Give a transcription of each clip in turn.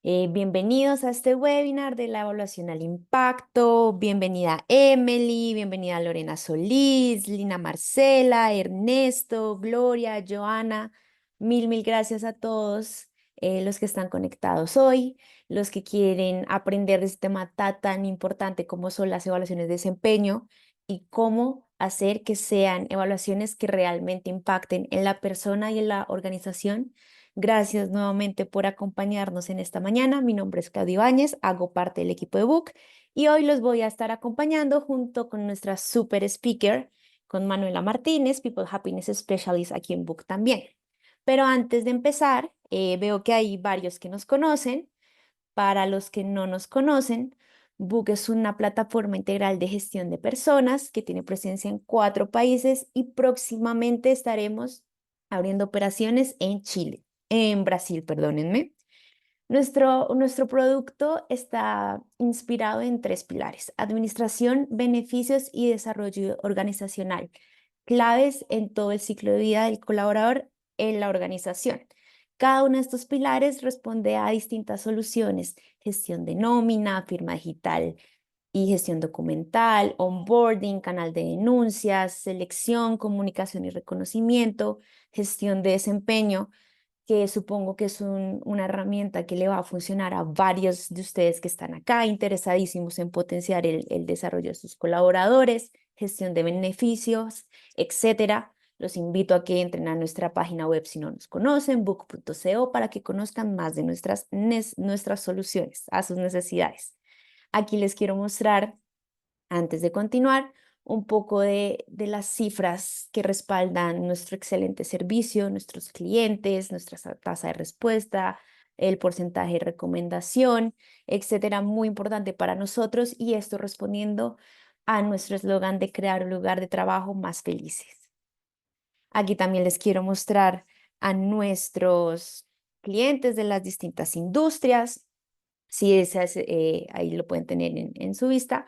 Bienvenidos a este webinar de la evaluación al impacto. Bienvenida Emily, bienvenida Lorena Solís, Lina Marcela, Ernesto, Gloria, Joana. Mil gracias a todos los que están conectados hoy, los que quieren aprender de este tema tan importante como son las evaluaciones de desempeño y cómo hacer que sean evaluaciones que realmente impacten en la persona y en la organización. Gracias nuevamente por acompañarnos en esta mañana. Mi nombre es Claudia Ibáñez, hago parte del equipo de Book y hoy los voy a estar acompañando junto con nuestra super speaker, con Manuela Martínez, People Happiness Specialist aquí en Book también. Pero antes de empezar, veo que hay varios que nos conocen. Para los que no nos conocen, Book es una plataforma integral de gestión de personas que tiene presencia en 4 países y próximamente estaremos abriendo operaciones en Chile, en Brasil, perdónenme. Nuestro producto está inspirado en 3 pilares: administración, beneficios y desarrollo organizacional, claves en todo el ciclo de vida del colaborador en la organización. Cada uno de estos pilares responde a distintas soluciones: gestión de nómina, firma digital y gestión documental, onboarding, canal de denuncias, selección, comunicación y reconocimiento, gestión de desempeño, que supongo que es una herramienta que le va a funcionar a varios de ustedes que están acá interesadísimos en potenciar el desarrollo de sus colaboradores, gestión de beneficios, etcétera. Los invito a que entren a nuestra página web si no nos conocen, book.co, para que conozcan más de nuestras soluciones a sus necesidades. Aquí les quiero mostrar, antes de continuar, un poco de las cifras que respaldan nuestro excelente servicio, nuestros clientes, nuestra tasa de respuesta, el porcentaje de recomendación, etcétera, muy importante para nosotros, y esto respondiendo a nuestro eslogan de crear un lugar de trabajo más felices. Aquí también les quiero mostrar a nuestros clientes de las distintas industrias. Si deseas, ahí lo pueden tener en su vista.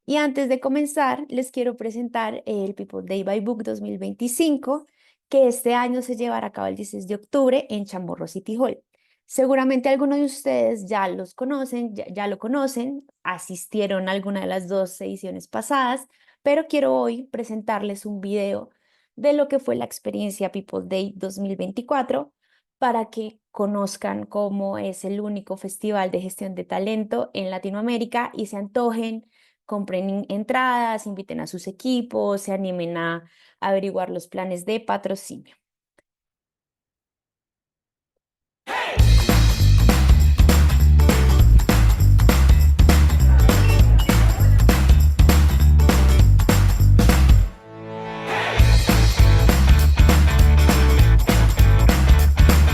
Y antes de comenzar, les quiero presentar el People Day by Book 2025, que este año se llevará a cabo el 16 de octubre en Chamorro City Hall. Seguramente algunos de ustedes ya los conocen, ya lo conocen, asistieron a alguna de las 2 ediciones pasadas, pero quiero hoy presentarles un video de lo que fue la experiencia People Day 2024 para que conozcan cómo es el único festival de gestión de talento en Latinoamérica y se antojen, compren entradas, inviten a sus equipos, se animen a averiguar los planes de patrocinio.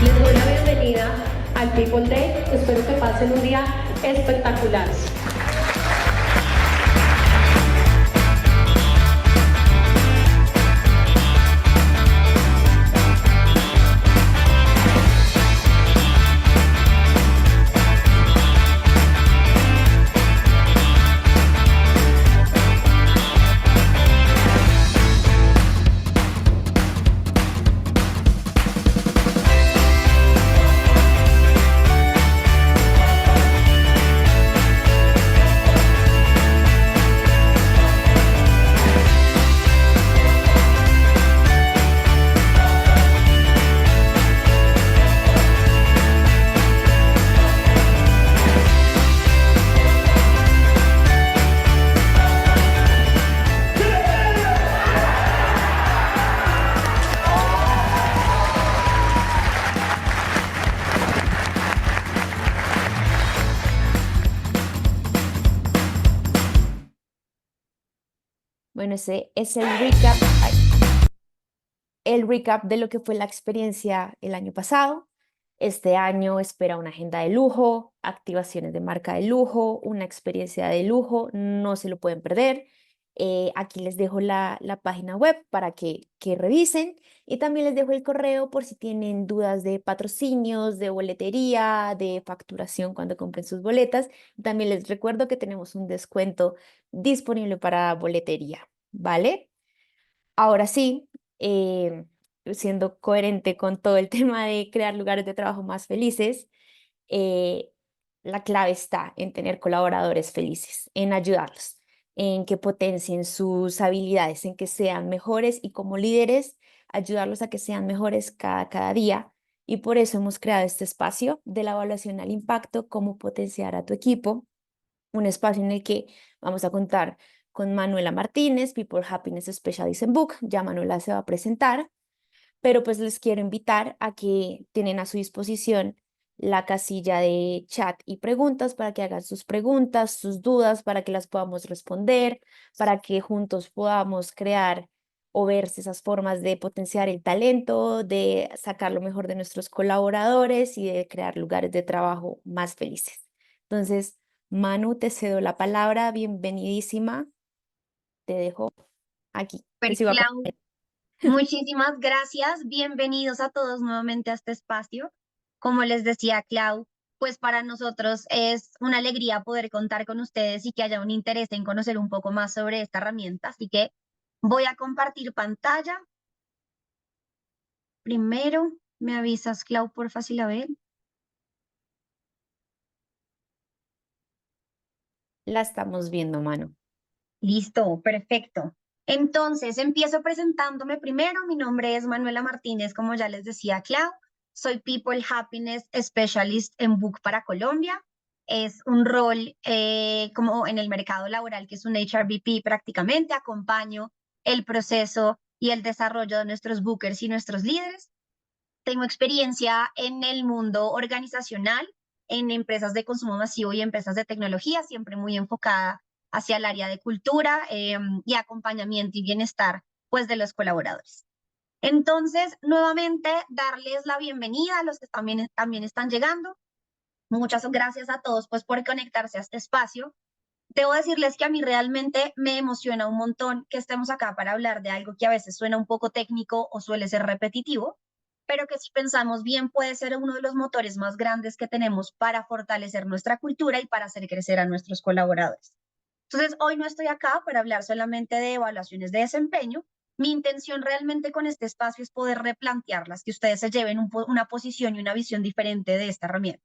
Les doy la bienvenida al People Day. Espero que pasen un día espectacular. Bueno, ese es el recap, el recap de lo que fue la experiencia el año pasado. Este año espera una agenda de lujo, activaciones de marca de lujo, una experiencia de lujo, no se lo pueden perder. Aquí les dejo la página web para que revisen, y también les dejo el correo por si tienen dudas de patrocinios, de boletería, de facturación cuando compren sus boletas. También les recuerdo que tenemos un descuento disponible para boletería, ¿vale? Ahora sí, siendo coherente con todo el tema de crear lugares de trabajo más felices, eh, La clave está en tener colaboradores felices, en ayudarlos, en que potencien sus habilidades, en que sean mejores y como líderes, ayudarlos a que sean mejores cada día. Y por eso hemos creado este espacio de la evaluación al impacto, cómo potenciar a tu equipo, un espacio en el que vamos a contar con Manuela Martínez, People Happiness Specialist en Book. Ya Manuela se va a presentar, pero pues les quiero invitar a que tienen a su disposición la casilla de chat y preguntas para que hagan sus preguntas, sus dudas, para que las podamos responder, para que juntos podamos crear o ver esas formas de potenciar el talento, de sacar lo mejor de nuestros colaboradores y de crear lugares de trabajo más felices. Entonces, Manu, te cedo la palabra, bienvenidísima, te dejo aquí, te Super sigo Clau, acompañando. muchísimas gracias. Bienvenidos a todos nuevamente a este espacio. Como les decía Clau, pues para nosotros es una alegría poder contar con ustedes y que haya un interés en conocer un poco más sobre esta herramienta. Así que voy a compartir pantalla. Primero, me avisas, Clau, por fácil a ver. La estamos viendo, Manu. Listo, perfecto. Entonces, empiezo presentándome primero. Mi nombre es Manuela Martínez, como ya les decía Clau. Soy People Happiness Specialist en Book para Colombia. Es un rol como en el mercado laboral, que es un HRBP prácticamente. Acompaño el proceso y el desarrollo de nuestros bookers y nuestros líderes. Tengo experiencia en el mundo organizacional, en empresas de consumo masivo y empresas de tecnología, siempre muy enfocada hacia el área de cultura y acompañamiento y bienestar pues de los colaboradores. Entonces, nuevamente, darles la bienvenida a los que también están llegando. Muchas gracias a todos pues por conectarse a este espacio. Debo decirles que a mí realmente me emociona un montón que estemos acá para hablar de algo que a veces suena un poco técnico o suele ser repetitivo, pero que si pensamos bien puede ser uno de los motores más grandes que tenemos para fortalecer nuestra cultura y para hacer crecer a nuestros colaboradores. Entonces, hoy no estoy acá para hablar solamente de evaluaciones de desempeño. Mi intención realmente con este espacio es poder replantearlas, que ustedes se lleven una posición y una visión diferente de esta herramienta,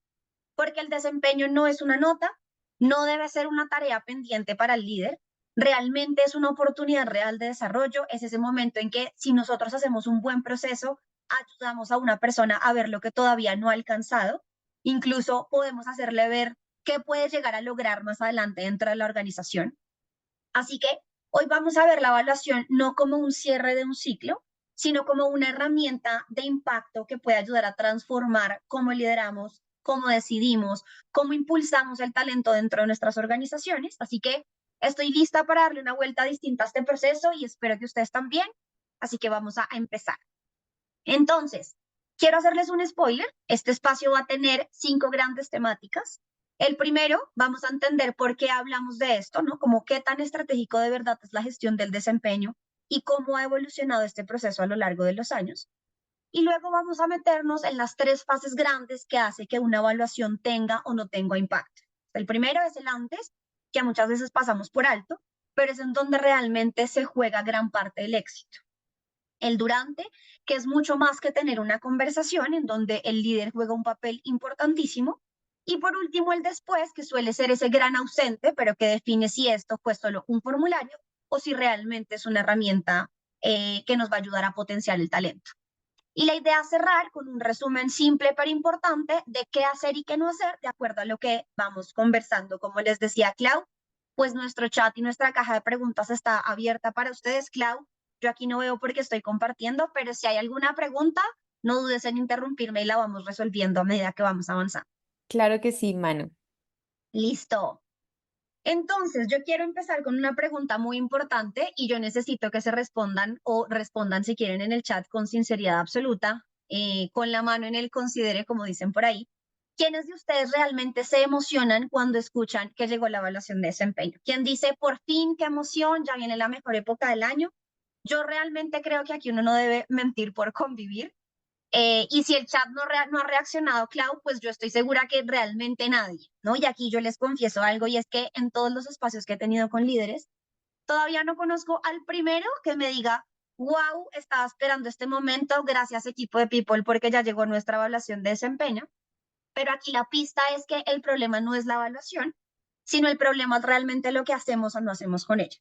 porque el desempeño no es una nota, no debe ser una tarea pendiente para el líder, realmente es una oportunidad real de desarrollo, es ese momento en que si nosotros hacemos un buen proceso, ayudamos a una persona a ver lo que todavía no ha alcanzado, incluso podemos hacerle ver qué puede llegar a lograr más adelante dentro de la organización. Así que hoy vamos a ver la evaluación no como un cierre de un ciclo, sino como una herramienta de impacto que puede ayudar a transformar cómo lideramos, cómo decidimos, cómo impulsamos el talento dentro de nuestras organizaciones. Así que estoy lista para darle una vuelta distinta a este proceso y espero que ustedes también. Así que vamos a empezar. Entonces, quiero hacerles un spoiler. Este espacio va a tener 5 grandes temáticas. El primero, vamos a entender por qué hablamos de esto, ¿no? Como qué tan estratégico de verdad es la gestión del desempeño y cómo ha evolucionado este proceso a lo largo de los años. Y luego vamos a meternos en las 3 fases grandes que hace que una evaluación tenga o no tenga impacto. El primero es el antes, que muchas veces pasamos por alto, pero es en donde realmente se juega gran parte del éxito. El durante, que es mucho más que tener una conversación en donde el líder juega un papel importantísimo. Y por último, el después, que suele ser ese gran ausente, pero que define si esto fue solo un formulario o si realmente es una herramienta que nos va a ayudar a potenciar el talento. Y la idea es cerrar con un resumen simple pero importante de qué hacer y qué no hacer de acuerdo a lo que vamos conversando. Como les decía Clau, pues nuestro chat y nuestra caja de preguntas está abierta para ustedes. Clau, yo aquí no veo porque estoy compartiendo, pero si hay alguna pregunta, no dudes en interrumpirme y la vamos resolviendo a medida que vamos avanzando. Claro que sí, Manu. Listo. Entonces, yo quiero empezar con una pregunta muy importante y yo necesito que se respondan o respondan si quieren en el chat con sinceridad absoluta, con la mano en el considere, como dicen por ahí. ¿Quiénes de ustedes realmente se emocionan cuando escuchan que llegó la evaluación de desempeño? ¿Quién dice, por fin, qué emoción, ya viene la mejor época del año? Yo realmente creo que aquí uno no debe mentir por convivir. Y si el chat no ha reaccionado, Clau, pues yo estoy segura que realmente nadie, ¿no? Y aquí yo les confieso algo y es que en todos los espacios que he tenido con líderes, todavía no conozco al primero que me diga, wow, estaba esperando este momento, gracias equipo de People porque ya llegó nuestra evaluación de desempeño. Pero aquí la pista es que el problema no es la evaluación, sino el problema es realmente lo que hacemos o no hacemos con ella.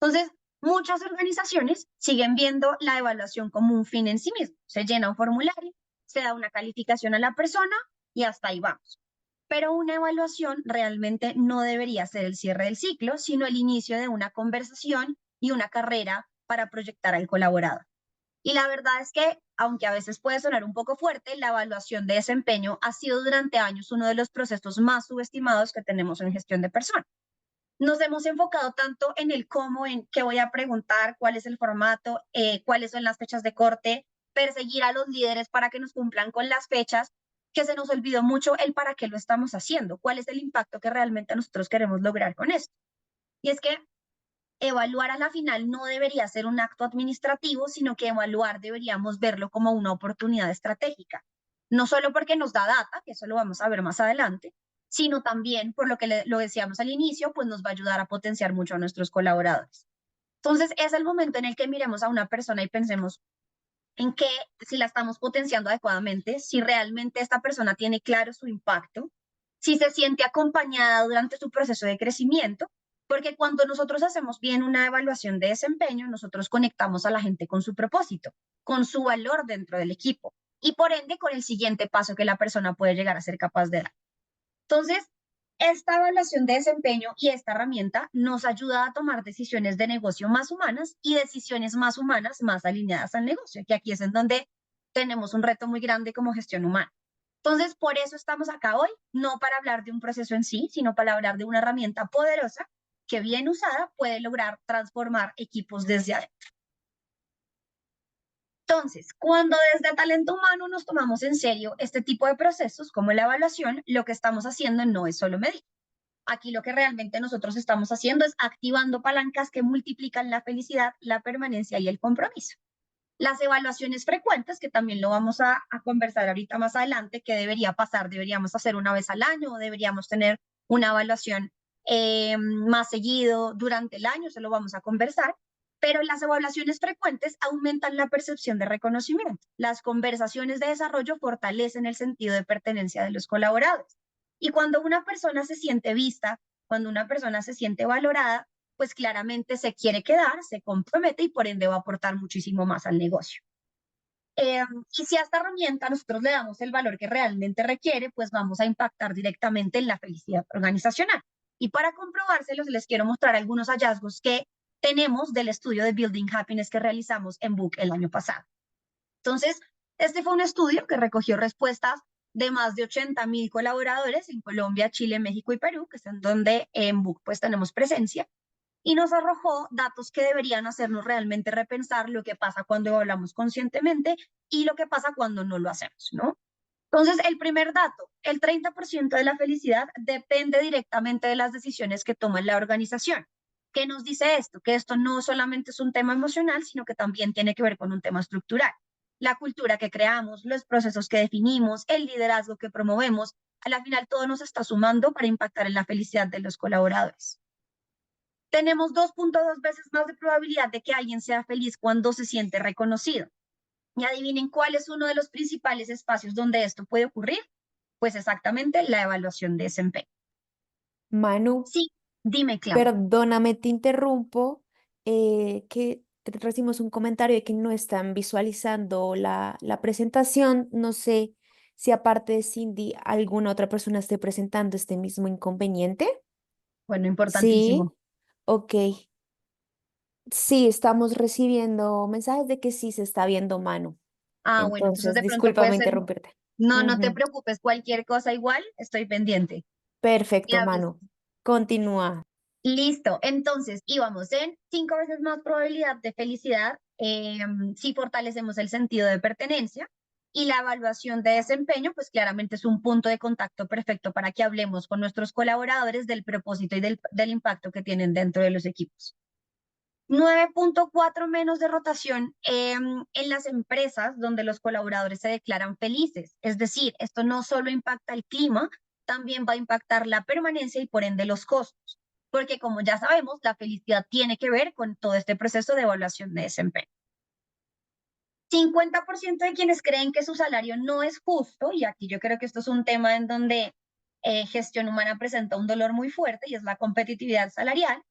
Entonces, muchas organizaciones siguen viendo la evaluación como un fin en sí mismo. Se llena un formulario, se da una calificación a la persona y hasta ahí vamos. Pero una evaluación realmente no debería ser el cierre del ciclo, sino el inicio de una conversación y una carrera para proyectar al colaborador. Y la verdad es que, aunque a veces puede sonar un poco fuerte, la evaluación de desempeño ha sido durante años uno de los procesos más subestimados que tenemos en gestión de personas. Nos hemos enfocado tanto en el cómo, en qué voy a preguntar, cuál es el formato, cuáles son las fechas de corte, perseguir a los líderes para que nos cumplan con las fechas, que se nos olvidó mucho el para qué lo estamos haciendo, cuál es el impacto que realmente nosotros queremos lograr con esto. Y es que evaluar a la final no debería ser un acto administrativo, sino que evaluar deberíamos verlo como una oportunidad estratégica. No solo porque nos da data, que eso lo vamos a ver más adelante, sino también por lo que lo decíamos al inicio, pues nos va a ayudar a potenciar mucho a nuestros colaboradores. Entonces es el momento en el que miremos a una persona y pensemos en que si la estamos potenciando adecuadamente, si realmente esta persona tiene claro su impacto, si se siente acompañada durante su proceso de crecimiento, porque cuando nosotros hacemos bien una evaluación de desempeño, nosotros conectamos a la gente con su propósito, con su valor dentro del equipo y por ende con el siguiente paso que la persona puede llegar a ser capaz de dar. Entonces, esta evaluación de desempeño y esta herramienta nos ayuda a tomar decisiones de negocio más humanas y decisiones más humanas más alineadas al negocio, que aquí es en donde tenemos un reto muy grande como gestión humana. Entonces, por eso estamos acá hoy, no para hablar de un proceso en sí, sino para hablar de una herramienta poderosa que bien usada puede lograr transformar equipos desde adentro. Entonces, cuando desde talento humano nos tomamos en serio este tipo de procesos como la evaluación, lo que estamos haciendo no es solo medir. Aquí lo que realmente nosotros estamos haciendo es activando palancas que multiplican la felicidad, la permanencia y el compromiso. Las evaluaciones frecuentes, que también lo vamos a conversar ahorita más adelante, que debería pasar, deberíamos hacer una vez al año o deberíamos tener una evaluación más seguido durante el año, se lo vamos a conversar, pero las evaluaciones frecuentes aumentan la percepción de reconocimiento. Las conversaciones de desarrollo fortalecen el sentido de pertenencia de los colaboradores. Y cuando una persona se siente vista, cuando una persona se siente valorada, pues claramente se quiere quedar, se compromete y por ende va a aportar muchísimo más al negocio. Y si a esta herramienta nosotros le damos el valor que realmente requiere, pues vamos a impactar directamente en la felicidad organizacional. Y para comprobárselos, les quiero mostrar algunos hallazgos que tenemos del estudio de Building Happiness que realizamos en Book el año pasado. Entonces, este fue un estudio que recogió respuestas de más de 80,000 colaboradores en Colombia, Chile, México y Perú, que es en donde en Book pues tenemos presencia, y nos arrojó datos que deberían hacernos realmente repensar lo que pasa cuando hablamos conscientemente y lo que pasa cuando no lo hacemos, ¿no? Entonces, el primer dato, el 30% de la felicidad depende directamente de las decisiones que toma la organización. ¿Qué nos dice esto? Que esto no solamente es un tema emocional, sino que también tiene que ver con un tema estructural. La cultura que creamos, los procesos que definimos, el liderazgo que promovemos, a la final todo nos está sumando para impactar en la felicidad de los colaboradores. Tenemos 2.2 veces más de probabilidad de que alguien sea feliz cuando se siente reconocido. Y adivinen cuál es uno de los principales espacios donde esto puede ocurrir. Pues exactamente la evaluación de desempeño. Manu, Sí, dime, Clau. perdóname, te interrumpo, que recibimos un comentario de que no están visualizando la presentación. No sé si aparte de Cindy, alguna otra persona esté presentando este mismo inconveniente. Bueno, Sí, importantísimo. ok. Sí, estamos recibiendo mensajes de que sí se está viendo Manu. Ah, bueno, entonces Entonces, de pronto puede discúlpame ser. interrumpirte. No, no te Ujú. preocupes, cualquier cosa igual, estoy pendiente. Perfecto, Ya, Manu. Continúa. listo, entonces íbamos en 5 veces más probabilidad de felicidad si fortalecemos el sentido de pertenencia y la evaluación de desempeño, pues claramente es un punto de contacto perfecto para que hablemos con nuestros colaboradores del propósito y del impacto que tienen dentro de los equipos. 9.4 menos de rotación en las empresas donde los colaboradores se declaran felices. Es decir, esto no solo impacta el clima, también va a impactar la permanencia y por ende los costos. Porque como ya sabemos, la felicidad tiene que ver con todo este proceso de evaluación de desempeño. 50% de quienes creen que su salario no es justo, y aquí yo creo que esto es un tema en donde gestión humana presenta un dolor muy fuerte y es la competitividad salarial.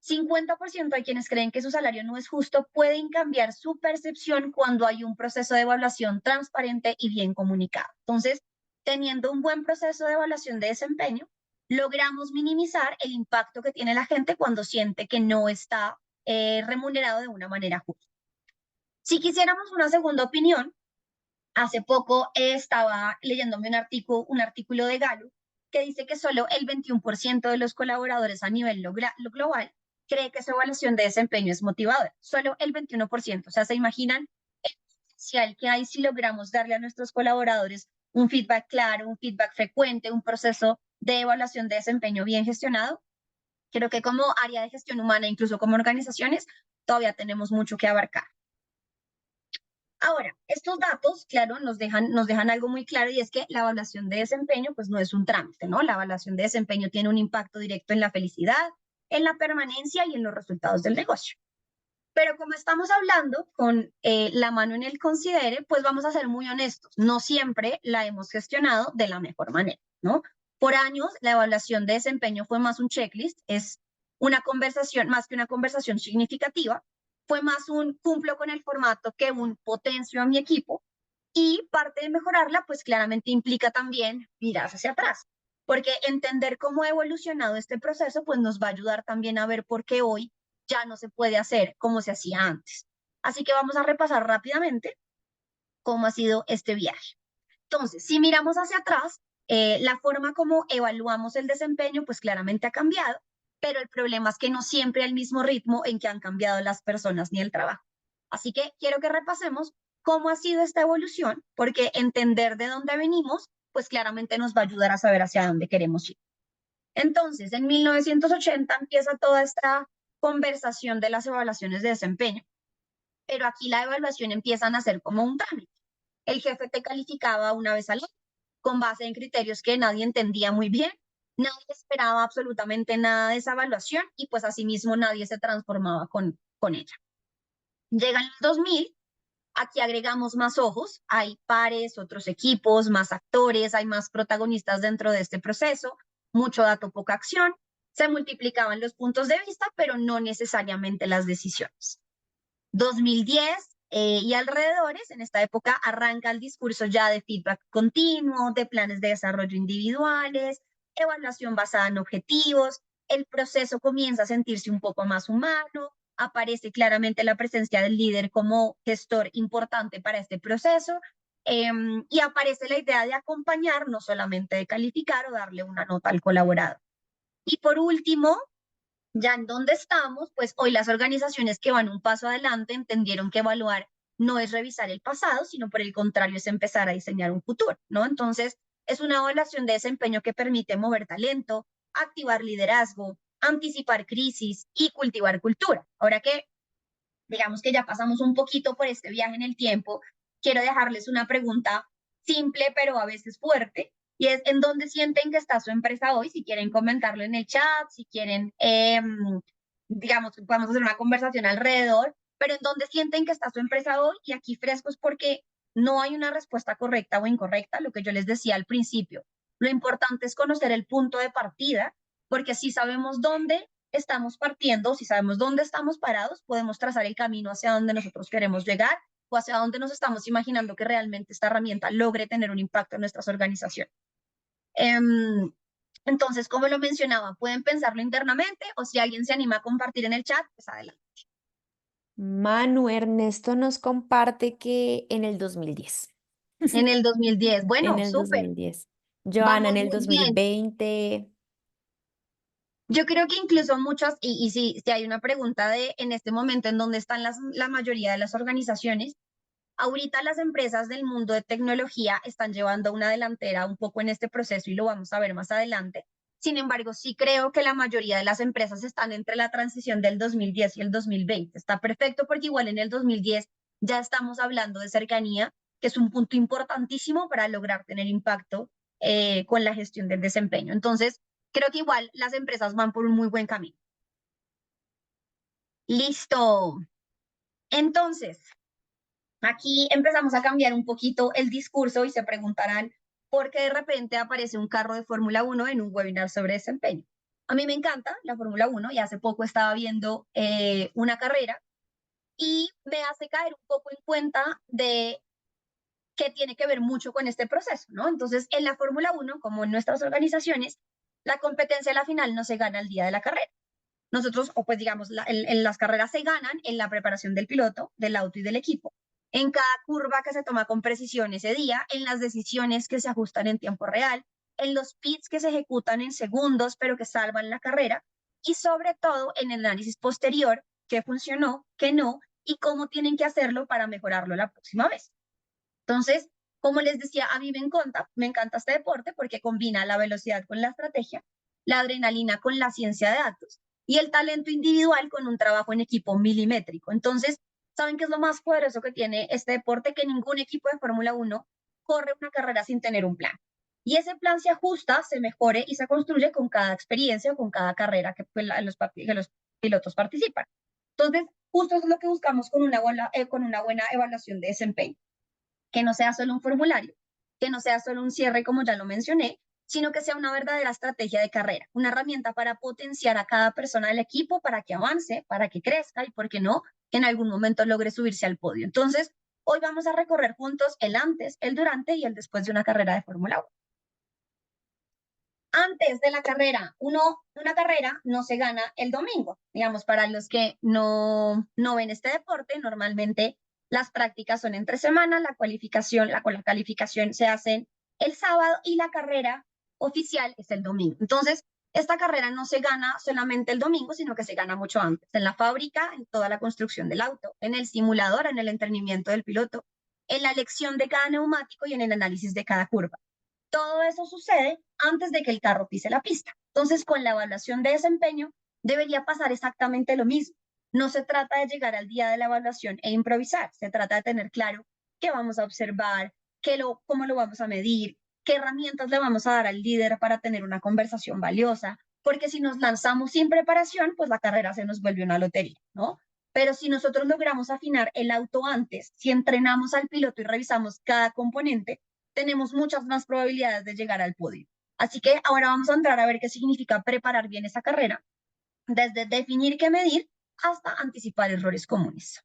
50% de quienes creen que su salario no es justo pueden cambiar su percepción cuando hay un proceso de evaluación transparente y bien comunicado. Entonces, teniendo un buen proceso de evaluación de desempeño, logramos minimizar el impacto que tiene la gente cuando siente que no está remunerado de una manera justa. Si quisiéramos una segunda opinión, hace poco estaba leyéndome un artículo de Gallup que dice que solo el 21% de los colaboradores a nivel global cree que su evaluación de desempeño es motivadora. Solo el 21%. O sea, ¿se imaginan el potencial que hay si logramos darle a nuestros colaboradores un feedback claro, un feedback frecuente, un proceso de evaluación de desempeño bien gestionado? Creo que como área de gestión humana, incluso como organizaciones, todavía tenemos mucho que abarcar. Ahora, estos datos, claro, nos dejan algo muy claro y es que la evaluación de desempeño, pues no es un trámite, ¿no? La evaluación de desempeño tiene un impacto directo en la felicidad, en la permanencia y en los resultados del negocio. Pero como estamos hablando con la mano en el considere, pues vamos a ser muy honestos. No siempre la hemos gestionado de la mejor manera, ¿no? Por años, la evaluación de desempeño fue más un checklist, es una conversación, más que una conversación significativa, fue más un cumplo con el formato que un potencio a mi equipo. Y parte de mejorarla, pues claramente implica también mirar hacia atrás, porque entender cómo ha evolucionado este proceso, pues nos va a ayudar también a ver por qué hoy ya no se puede hacer como se hacía antes. Así que vamos a repasar rápidamente cómo ha sido este viaje. Entonces, si miramos hacia atrás, la forma como evaluamos el desempeño, pues claramente ha cambiado, pero el problema es que no siempre al mismo ritmo en que han cambiado las personas ni el trabajo. Así que quiero que repasemos cómo ha sido esta evolución, porque entender de dónde venimos, pues claramente nos va a ayudar a saber hacia dónde queremos ir. Entonces, en 1980 empieza toda esta conversación de las evaluaciones de desempeño, pero aquí la evaluación empieza a nacer como un trámite. El jefe te calificaba una vez al año con base en criterios que nadie entendía muy bien, nadie esperaba absolutamente nada de esa evaluación y pues asimismo nadie se transformaba con ella. Llegan los 2000, aquí agregamos más ojos, hay pares, otros equipos, más actores, hay más protagonistas dentro de este proceso, mucho dato, poca acción, se multiplicaban los puntos de vista, pero no necesariamente las decisiones. 2010 y alrededores, en esta época arranca el discurso ya de feedback continuo, de planes de desarrollo individuales, evaluación basada en objetivos, el proceso comienza a sentirse un poco más humano, aparece claramente la presencia del líder como gestor importante para este proceso y aparece la idea de acompañar, no solamente de calificar o darle una nota al colaborador. Y por último, ya en donde estamos, pues hoy las organizaciones que van un paso adelante entendieron que evaluar no es revisar el pasado, sino por el contrario es empezar a diseñar un futuro, ¿no? Entonces, es una evaluación de desempeño que permite mover talento, activar liderazgo, anticipar crisis y cultivar cultura. Ahora que digamos que ya pasamos un poquito por este viaje en el tiempo, quiero dejarles una pregunta simple, pero a veces fuerte, y es ¿en dónde sienten que está su empresa hoy? Si quieren comentarlo en el chat, si quieren, digamos, podemos hacer una conversación alrededor, pero ¿en dónde sienten que está su empresa hoy? Y aquí frescos porque no hay una respuesta correcta o incorrecta, lo que yo les decía al principio. Lo importante es conocer el punto de partida, porque si sabemos dónde estamos partiendo, si sabemos dónde estamos parados, podemos trazar el camino hacia donde nosotros queremos llegar o hacia donde nos estamos imaginando que realmente esta herramienta logre tener un impacto en nuestras organizaciones. Entonces, como lo mencionaba, pueden pensarlo internamente o si alguien se anima a compartir en el chat, pues adelante. Manu Ernesto nos comparte que en el 2010. En el 2010, En bueno, el súper, 2010. Joana en vamos el muy bien. 2020. Yo creo que incluso muchas, y si hay una pregunta de en este momento en dónde están la mayoría de las organizaciones, ahorita las empresas del mundo de tecnología están llevando una delantera un poco en este proceso y lo vamos a ver más adelante. Sin embargo, sí creo que la mayoría de las empresas están entre la transición del 2010 y el 2020. Está perfecto porque igual en el 2010 ya estamos hablando de cercanía, que es un punto importantísimo para lograr tener impacto con la gestión del desempeño. Entonces, creo que igual las empresas van por un muy buen camino. Listo. Entonces, Aquí empezamos a cambiar un poquito el discurso y se preguntarán por qué de repente aparece un carro de Fórmula 1 en un webinar sobre desempeño. A mí me encanta la Fórmula 1 y hace poco estaba viendo una carrera y me hace caer un poco en cuenta de que tiene que ver mucho con este proceso, ¿no? Entonces, en la Fórmula 1, como en nuestras organizaciones, la competencia a la final no se gana el día de la carrera. Nosotros, o pues digamos, en las carreras se ganan en la preparación del piloto, del auto y del equipo, en cada curva que se toma con precisión ese día, en las decisiones que se ajustan en tiempo real, en los pits que se ejecutan en segundos, pero que salvan la carrera, y sobre todo en el análisis posterior, qué funcionó, qué no, y cómo tienen que hacerlo para mejorarlo la próxima vez. Entonces, como les decía, a mí me encanta este deporte porque combina la velocidad con la estrategia, la adrenalina con la ciencia de datos y el talento individual con un trabajo en equipo milimétrico. Entonces, ¿saben qué es lo más poderoso que tiene este deporte? Que ningún equipo de Fórmula 1 corre una carrera sin tener un plan. Y ese plan se ajusta, se mejore y se construye con cada experiencia o con cada carrera que, que los pilotos participan. Entonces, justo eso es lo que buscamos con una buena evaluación de desempeño, que no sea solo un formulario, que no sea solo un cierre como ya lo mencioné, sino que sea una verdadera estrategia de carrera, una herramienta para potenciar a cada persona del equipo para que avance, para que crezca y, ¿por qué no?, que en algún momento logre subirse al podio. Entonces, hoy vamos a recorrer juntos el antes, el durante y el después de una carrera de Fórmula 1. Antes de la carrera, una carrera no se gana el domingo. Digamos, para los que no ven este deporte, normalmente las prácticas son entre semana, la calificación se hace el sábado y la carrera oficial es el domingo. Entonces, esta carrera no se gana solamente el domingo, sino que se gana mucho antes, en la fábrica, en toda la construcción del auto, en el simulador, en el entrenamiento del piloto, en la elección de cada neumático y en el análisis de cada curva. Todo eso sucede antes de que el carro pise la pista. Entonces, con la evaluación de desempeño, debería pasar exactamente lo mismo. No se trata de llegar al día de la evaluación e improvisar, se trata de tener claro qué vamos a observar, cómo lo vamos a medir, qué herramientas le vamos a dar al líder para tener una conversación valiosa, porque si nos lanzamos sin preparación, pues la carrera se nos vuelve una lotería, ¿no? Pero si nosotros logramos afinar el auto antes, si entrenamos al piloto y revisamos cada componente, tenemos muchas más probabilidades de llegar al podio. Así que ahora vamos a entrar a ver qué significa preparar bien esa carrera, desde definir qué medir hasta anticipar errores comunes.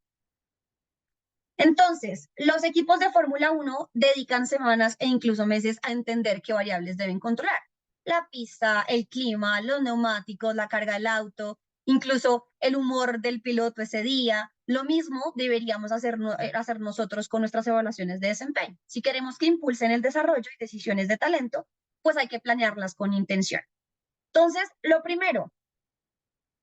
Entonces, los equipos de Fórmula 1 dedican semanas e incluso meses a entender qué variables deben controlar. La pista, el clima, los neumáticos, la carga del auto, incluso el humor del piloto ese día. Lo mismo deberíamos hacer nosotros con nuestras evaluaciones de desempeño. Si queremos que impulsen el desarrollo y decisiones de talento, pues hay que planearlas con intención. Entonces, lo primero,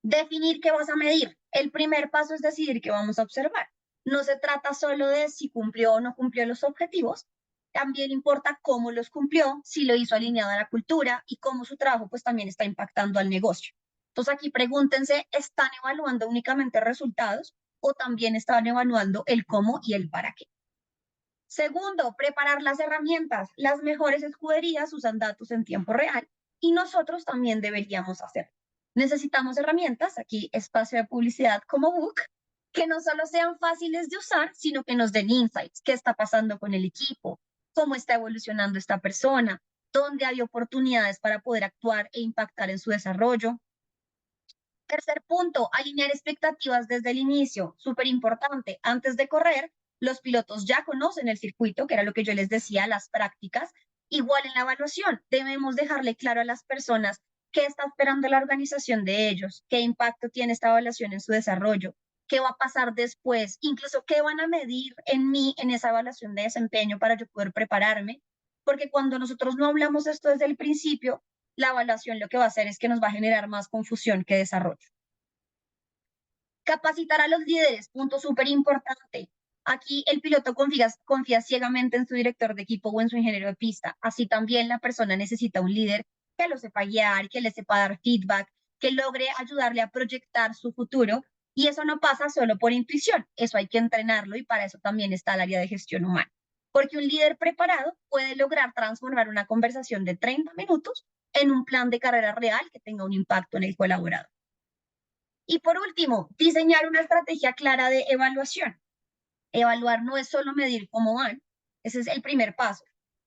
definir qué vas a medir. El primer paso es decidir qué vamos a observar. No se trata solo de si cumplió o no cumplió los objetivos, también importa cómo los cumplió, si lo hizo alineado a la cultura y cómo su trabajo pues también está impactando al negocio. Entonces aquí pregúntense, ¿están evaluando únicamente resultados o también están evaluando el cómo y el para qué? Segundo, preparar las herramientas. Las mejores escuderías usan datos en tiempo real y nosotros también deberíamos hacerlo. Necesitamos herramientas, aquí espacio de publicidad como Book, que no solo sean fáciles de usar, sino que nos den insights. ¿Qué está pasando con el equipo? ¿Cómo está evolucionando esta persona? ¿Dónde hay oportunidades para poder actuar e impactar en su desarrollo? Tercer punto, alinear expectativas desde el inicio. Súper importante. Antes de correr, los pilotos ya conocen el circuito, que era lo que yo les decía, las prácticas. Igual en la evaluación, debemos dejarle claro a las personas qué está esperando la organización de ellos, qué impacto tiene esta evaluación en su desarrollo, qué va a pasar después, incluso qué van a medir en mí en esa evaluación de desempeño para yo poder prepararme. Porque cuando nosotros no hablamos esto desde el principio, la evaluación lo que va a hacer es que nos va a generar más confusión que desarrollo. Capacitar a los líderes, punto súper importante. Aquí el piloto confía ciegamente en su director de equipo o en su ingeniero de pista. Así también la persona necesita un líder que lo sepa guiar, que le sepa dar feedback, que logre ayudarle a proyectar su futuro. Y eso no pasa solo por intuición, eso hay que entrenarlo y para eso también está el área de gestión humana. Porque un líder preparado puede lograr transformar una conversación de 30 minutos en un plan de carrera real que tenga un impacto en el colaborador. Y por último, diseñar una estrategia clara de evaluación. Evaluar no es solo medir cómo van, ese es el primer paso.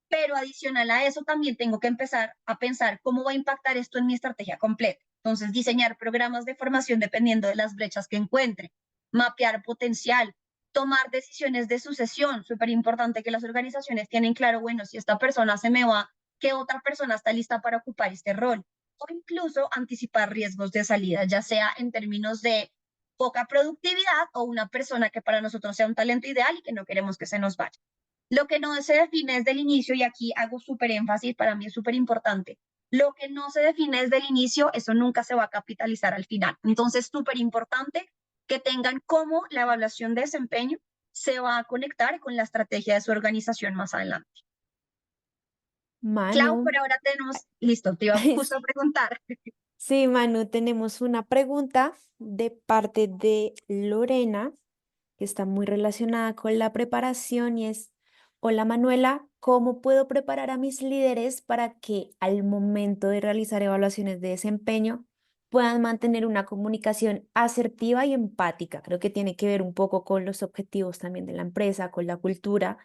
Pero adicional a eso, también tengo que empezar a pensar cómo va a impactar esto en mi estrategia completa. Entonces, diseñar programas de formación dependiendo de las brechas que encuentre, mapear potencial, tomar decisiones de sucesión. Súper importante que las organizaciones tienen claro, bueno, si esta persona se me va, ¿qué otra persona está lista para ocupar este rol? O incluso anticipar riesgos de salida, ya sea en términos de poca productividad o una persona que para nosotros sea un talento ideal y que no queremos que se nos vaya. Lo que no se define desde el inicio, y aquí hago súper énfasis, para mí es súper importante, lo que no se define desde el inicio, eso nunca se va a capitalizar al final. Entonces, súper importante que tengan cómo la evaluación de desempeño se va a conectar con la estrategia de su organización más adelante. Clau, Manu, por ahora tenemos, listo, te iba justo a preguntar. sí, Manu, tenemos una pregunta de parte de Lorena que está muy relacionada con la preparación y es, hola Manuela, ¿cómo puedo preparar a mis líderes para que al momento de realizar evaluaciones de desempeño puedan mantener una comunicación asertiva y empática? Creo que tiene que ver un poco con los objetivos también de la empresa, con la cultura.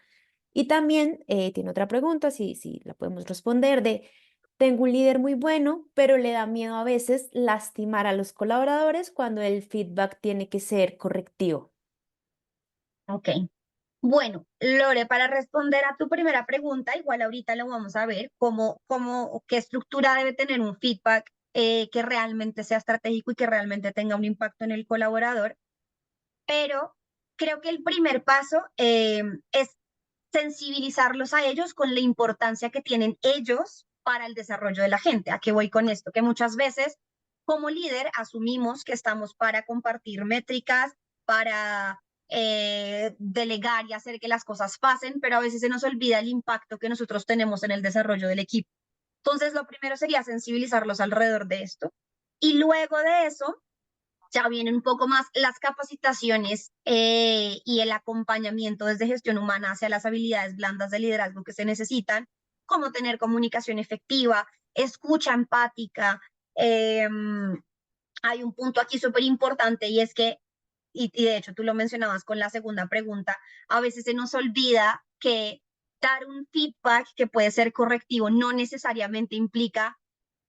Y también tiene otra pregunta, si la podemos responder, de, tengo un líder muy bueno, pero le da miedo a veces lastimar a los colaboradores cuando el feedback tiene que ser correctivo. Ok. Bueno, Lore, para responder a tu primera pregunta, igual ahorita lo vamos a ver, qué estructura debe tener un feedback que realmente sea estratégico y que realmente tenga un impacto en el colaborador. Pero creo que el primer paso es sensibilizarlos a ellos con la importancia que tienen ellos para el desarrollo de la gente. ¿A qué voy con esto? Que muchas veces como líder asumimos que estamos para compartir métricas, para delegar y hacer que las cosas pasen, pero a veces se nos olvida el impacto que nosotros tenemos en el desarrollo del equipo. Entonces, lo primero sería sensibilizarlos alrededor de esto. Y luego de eso, ya vienen un poco más las capacitaciones y el acompañamiento desde gestión humana hacia las habilidades blandas de liderazgo que se necesitan, como tener comunicación efectiva, escucha empática. Hay un punto aquí súper importante y es que, y de hecho tú lo mencionabas con la segunda pregunta, a veces se nos olvida que dar un feedback que puede ser correctivo no necesariamente implica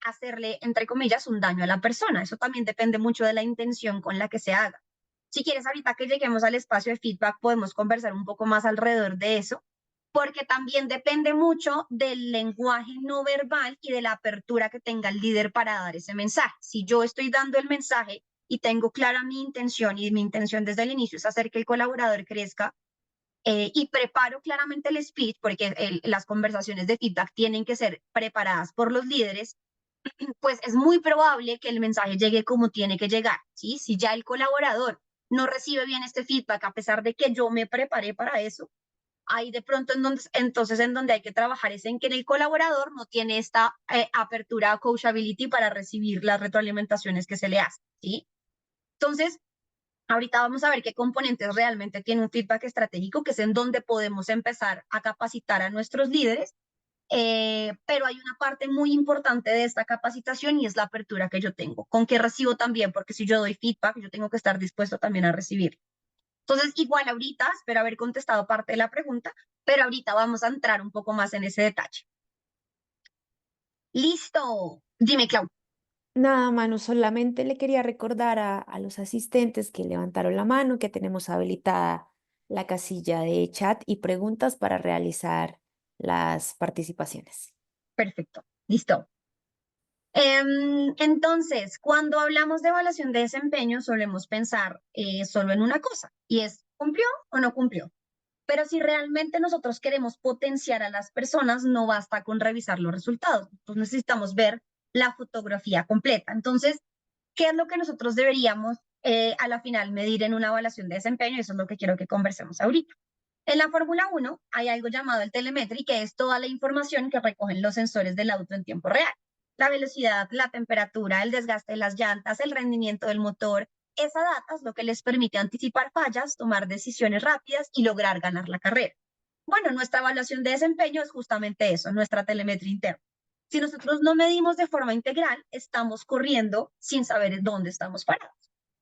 hacerle, entre comillas, un daño a la persona. Eso también depende mucho de la intención con la que se haga. Si quieres, ahorita que lleguemos al espacio de feedback, podemos conversar un poco más alrededor de eso, porque también depende mucho del lenguaje no verbal y de la apertura que tenga el líder para dar ese mensaje. Si yo estoy dando el mensaje y tengo clara mi intención, y mi intención desde el inicio es hacer que el colaborador crezca, y preparo claramente el speech, porque las conversaciones de feedback tienen que ser preparadas por los líderes, pues es muy probable que el mensaje llegue como tiene que llegar, ¿sí? Si ya el colaborador no recibe bien este feedback, a pesar de que yo me preparé para eso, ahí de pronto entonces en donde hay que trabajar es en que el colaborador no tiene esta apertura a coachability para recibir las retroalimentaciones que se le hacen, ¿sí? Entonces, ahorita vamos a ver qué componentes realmente tiene un feedback estratégico, que es en donde podemos empezar a capacitar a nuestros líderes, pero hay una parte muy importante de esta capacitación y es la apertura que yo tengo, con que recibo también, porque si yo doy feedback, yo tengo que estar dispuesto también a recibir. Entonces, igual ahorita, espero haber contestado parte de la pregunta, pero ahorita vamos a entrar un poco más en ese detalle. Listo. Dime, Clau. Nada, Manu, solamente le quería recordar a los asistentes que levantaron la mano que tenemos habilitada la casilla de chat y preguntas para realizar las participaciones. Perfecto. Listo. Entonces, cuando hablamos de evaluación de desempeño, solemos pensar solo en una cosa, y es, ¿cumplió o no cumplió? Pero si realmente nosotros queremos potenciar a las personas, no basta con revisar los resultados. Entonces necesitamos ver la fotografía completa. Entonces, ¿qué es lo que nosotros deberíamos a la final medir en una evaluación de desempeño? Eso es lo que quiero que conversemos ahorita. En la Fórmula 1 hay algo llamado el telemetry, que es toda la información que recogen los sensores del auto en tiempo real. La velocidad, la temperatura, el desgaste de las llantas, el rendimiento del motor. Esa data es lo que les permite anticipar fallas, tomar decisiones rápidas y lograr ganar la carrera. Bueno, nuestra evaluación de desempeño es justamente eso, nuestra telemetría interna. Si nosotros no medimos de forma integral, estamos corriendo sin saber dónde estamos parados.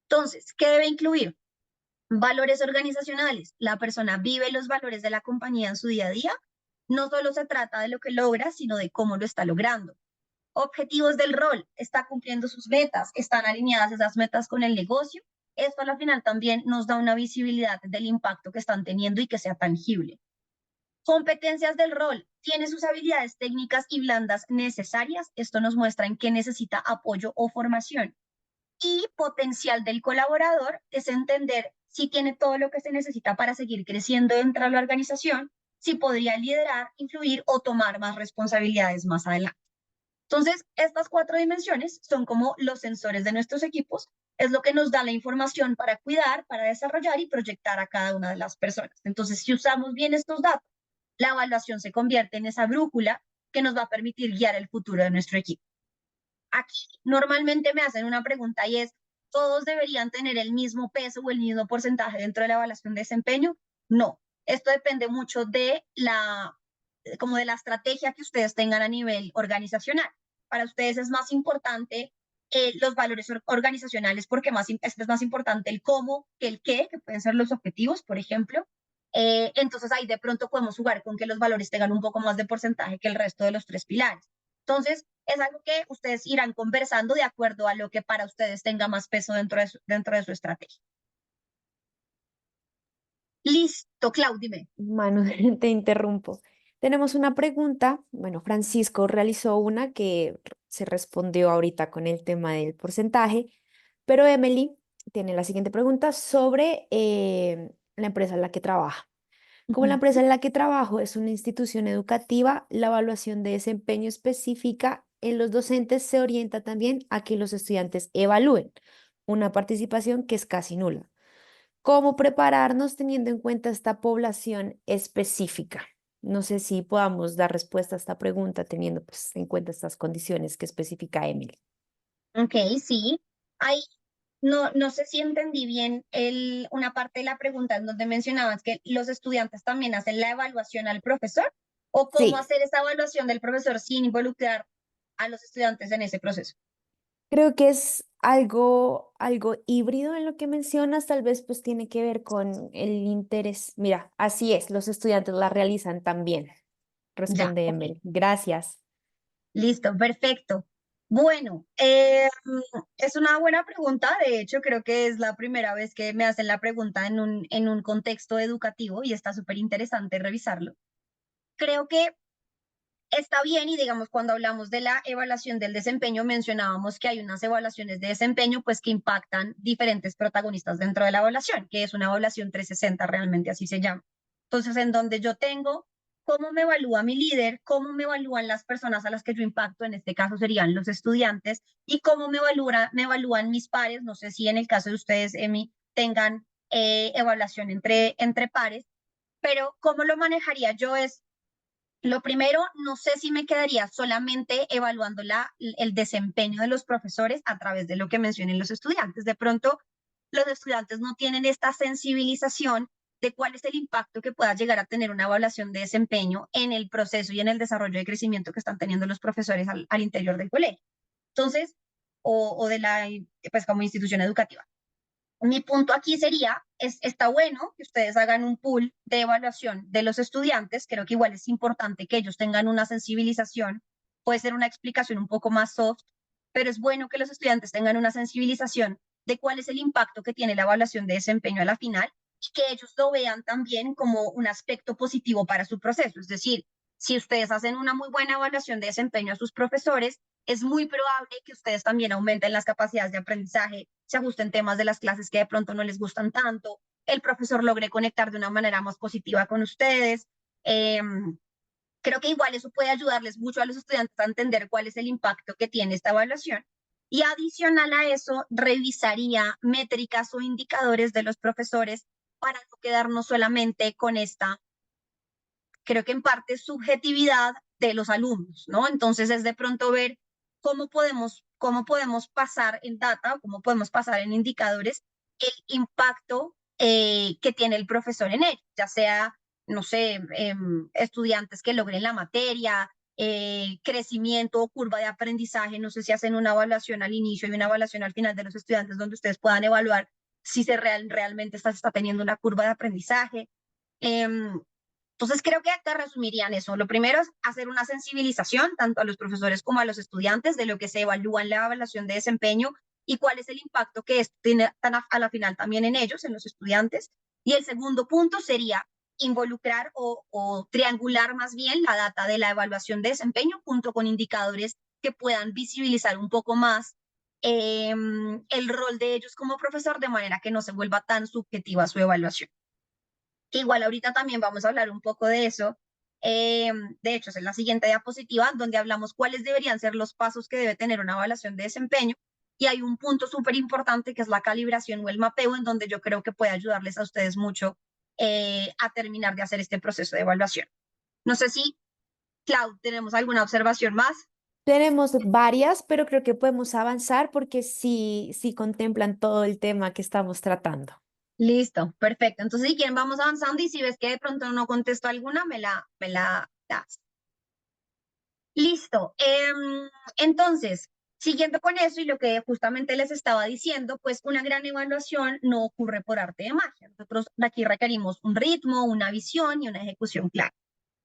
Entonces, ¿qué debe incluir? Valores organizacionales. La persona vive los valores de la compañía en su día a día. No solo se trata de lo que logra, sino de cómo lo está logrando. Objetivos del rol. Está cumpliendo sus metas. Están alineadas esas metas con el negocio. Esto al final también nos da una visibilidad del impacto que están teniendo y que sea tangible. Competencias del rol. Tiene sus habilidades técnicas y blandas necesarias. Esto nos muestra en qué necesita apoyo o formación. Y potencial del colaborador es entender si tiene todo lo que se necesita para seguir creciendo dentro de la organización, si podría liderar, influir o tomar más responsabilidades más adelante. Entonces, estas 4 dimensiones son como los sensores de nuestros equipos, es lo que nos da la información para cuidar, para desarrollar y proyectar a cada una de las personas. Entonces, si usamos bien estos datos, la evaluación se convierte en esa brújula que nos va a permitir guiar el futuro de nuestro equipo. Aquí normalmente me hacen una pregunta y es, ¿todos deberían tener el mismo peso o el mismo porcentaje dentro de la evaluación de desempeño? No, esto depende mucho de como de la estrategia que ustedes tengan a nivel organizacional. Para ustedes es más importante los valores organizacionales porque es más importante el cómo que el qué, que pueden ser los objetivos, por ejemplo. Entonces ahí de pronto podemos jugar con que los valores tengan un poco más de porcentaje que el resto de los 3 pilares. Entonces, es algo que ustedes irán conversando de acuerdo a lo que para ustedes tenga más peso dentro de su estrategia. Listo, Clau, dime. Manu, te interrumpo. Tenemos una pregunta. Bueno, Francisco realizó una que se respondió ahorita con el tema del porcentaje, pero Emily tiene la siguiente pregunta sobre la empresa en la que trabaja. Como la empresa en la que trabajo es una institución educativa, la evaluación de desempeño específica en los docentes se orienta también a que los estudiantes evalúen una participación que es casi nula. ¿Cómo prepararnos teniendo en cuenta esta población específica? No sé si podamos dar respuesta a esta pregunta teniendo pues, en cuenta estas condiciones que especifica Emily. Ok, sí. Ahí no sé si entendí bien una parte de la pregunta en donde mencionabas que los estudiantes también hacen la evaluación al profesor o cómo Sí, hacer esa evaluación del profesor sin involucrar a los estudiantes en ese proceso. creo que es algo híbrido en lo que mencionas, tal vez pues tiene que ver con el interés. Mira, así es, los estudiantes la realizan también, Ya, responde ok. Emily. Gracias. Listo, perfecto. Bueno, es una buena pregunta. De hecho, creo que es la primera vez que me hacen la pregunta en un contexto educativo y está súper interesante revisarlo. Creo que está bien y digamos, cuando hablamos de la evaluación del desempeño, mencionábamos que hay unas evaluaciones de desempeño pues que impactan diferentes protagonistas dentro de la evaluación, que es una evaluación 360 realmente así se llama. Entonces, en donde yo tengo cómo me evalúa mi líder, cómo me evalúan las personas a las que yo impacto, en este caso serían los estudiantes, y cómo me evalúan mis pares, no sé si en el caso de ustedes, Emi, tengan evaluación entre pares, pero cómo lo manejaría yo es lo primero, no sé si me quedaría solamente evaluando el desempeño de los profesores a través de lo que mencionen los estudiantes. De pronto, los estudiantes no tienen esta sensibilización de cuál es el impacto que pueda llegar a tener una evaluación de desempeño en el proceso y en el desarrollo de crecimiento que están teniendo los profesores al interior del colegio. Entonces, o de pues como institución educativa. Mi punto aquí sería, está bueno que ustedes hagan un pool de evaluación de los estudiantes, creo que igual es importante que ellos tengan una sensibilización, puede ser una explicación un poco más soft, pero es bueno que los estudiantes tengan una sensibilización de cuál es el impacto que tiene la evaluación de desempeño a la final y que ellos lo vean también como un aspecto positivo para su proceso. Es decir, si ustedes hacen una muy buena evaluación de desempeño a sus profesores, es muy probable que ustedes también aumenten las capacidades de aprendizaje, se ajusten temas de las clases que de pronto no les gustan tanto, el profesor logre conectar de una manera más positiva con ustedes. Eh, Creo que igual eso puede ayudarles mucho a los estudiantes a entender cuál es el impacto que tiene esta evaluación. Y adicional a eso, revisaría métricas o indicadores de los profesores para no quedarnos solamente con esta, creo que en parte subjetividad de los alumnos, ¿no? Entonces es de pronto ver cómo podemos pasar en data, cómo podemos pasar en indicadores el impacto que tiene el profesor en ello, ya sea, no sé, estudiantes que logren la materia, crecimiento o curva de aprendizaje, no sé si hacen una evaluación al inicio y una evaluación al final de los estudiantes donde ustedes puedan evaluar si realmente está teniendo una curva de aprendizaje. Entonces creo que te resumirían eso. Lo primero es hacer una sensibilización tanto a los profesores como a los estudiantes de lo que se evalúa en la evaluación de desempeño y cuál es el impacto que esto tiene a la final también en ellos, en los estudiantes. Y el segundo punto sería involucrar o triangular más bien la data de la evaluación de desempeño junto con indicadores que puedan visibilizar un poco más el rol de ellos como profesor de manera que no se vuelva tan subjetiva su evaluación. Igual ahorita también vamos a hablar un poco de eso. De hecho, es en la siguiente diapositiva donde hablamos cuáles deberían ser los pasos que debe tener una evaluación de desempeño. Y hay un punto súper importante que es la calibración o el mapeo, en donde yo creo que puede ayudarles a ustedes mucho a terminar de hacer este proceso de evaluación. No sé si, Clau, tenemos alguna observación más. Tenemos varias, pero creo que podemos avanzar porque sí contemplan todo el tema que estamos tratando. Listo, perfecto. Entonces, si quieren, vamos avanzando y si ves que de pronto no contesto alguna, me la das. Listo. Entonces, siguiendo con eso y lo que justamente les estaba diciendo, pues una gran evaluación no ocurre por arte de magia. Nosotros aquí requerimos un ritmo, una visión y una ejecución clara.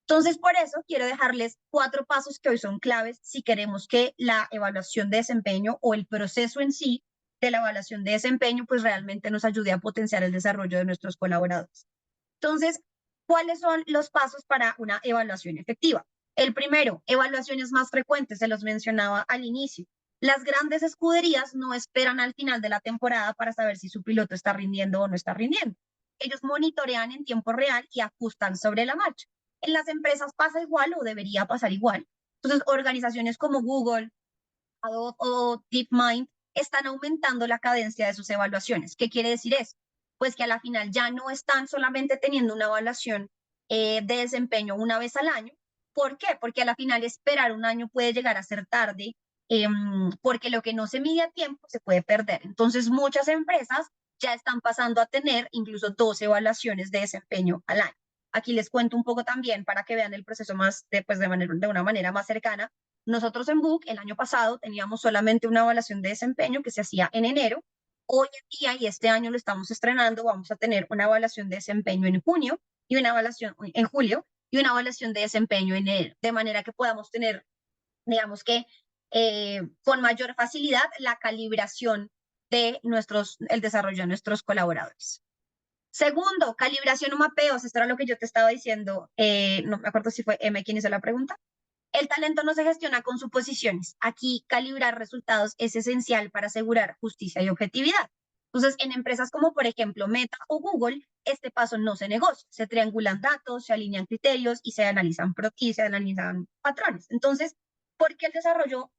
Entonces, por eso quiero dejarles 4 pasos que hoy son claves si queremos que la evaluación de desempeño o el proceso en sí de la evaluación de desempeño, pues realmente nos ayude a potenciar el desarrollo de nuestros colaboradores. Entonces, ¿cuáles son los pasos para una evaluación efectiva? El primero, evaluaciones más frecuentes, se los mencionaba al inicio. Las grandes escuderías no esperan al final de la temporada para saber si su piloto está rindiendo o no está rindiendo. Ellos monitorean en tiempo real y ajustan sobre la marcha. En las empresas pasa igual o debería pasar igual. Entonces, organizaciones como Google, Adobe o DeepMind están aumentando la cadencia de sus evaluaciones. ¿Qué quiere decir eso? Pues que a la final ya no están solamente teniendo una evaluación de desempeño una vez al año. ¿Por qué? Porque a la final esperar un año puede llegar a ser tarde, porque lo que no se mide a tiempo se puede perder. Entonces, muchas empresas ya están pasando a tener incluso 2 evaluaciones de desempeño al año. Aquí les cuento un poco también para que vean el proceso más de una manera más cercana. Nosotros en Book el año pasado teníamos solamente una evaluación de desempeño que se hacía en enero. Hoy en día, y este año lo estamos estrenando, vamos a tener una evaluación de desempeño en junio y una evaluación en julio y una evaluación de desempeño en enero, de manera que podamos tener, digamos que, con mayor facilidad la calibración de el desarrollo de nuestros colaboradores. Segundo, calibración o mapeos. Esto era lo que yo te estaba diciendo. No me acuerdo si fue M quien hizo la pregunta. El talento no se gestiona con suposiciones. Aquí calibrar resultados es esencial para asegurar justicia y objetividad. Entonces, en empresas como por ejemplo Meta o Google, este paso no se negocia. Se triangulan datos, se alinean criterios y se analizan patrones. Entonces, ¿por qué el desarrollo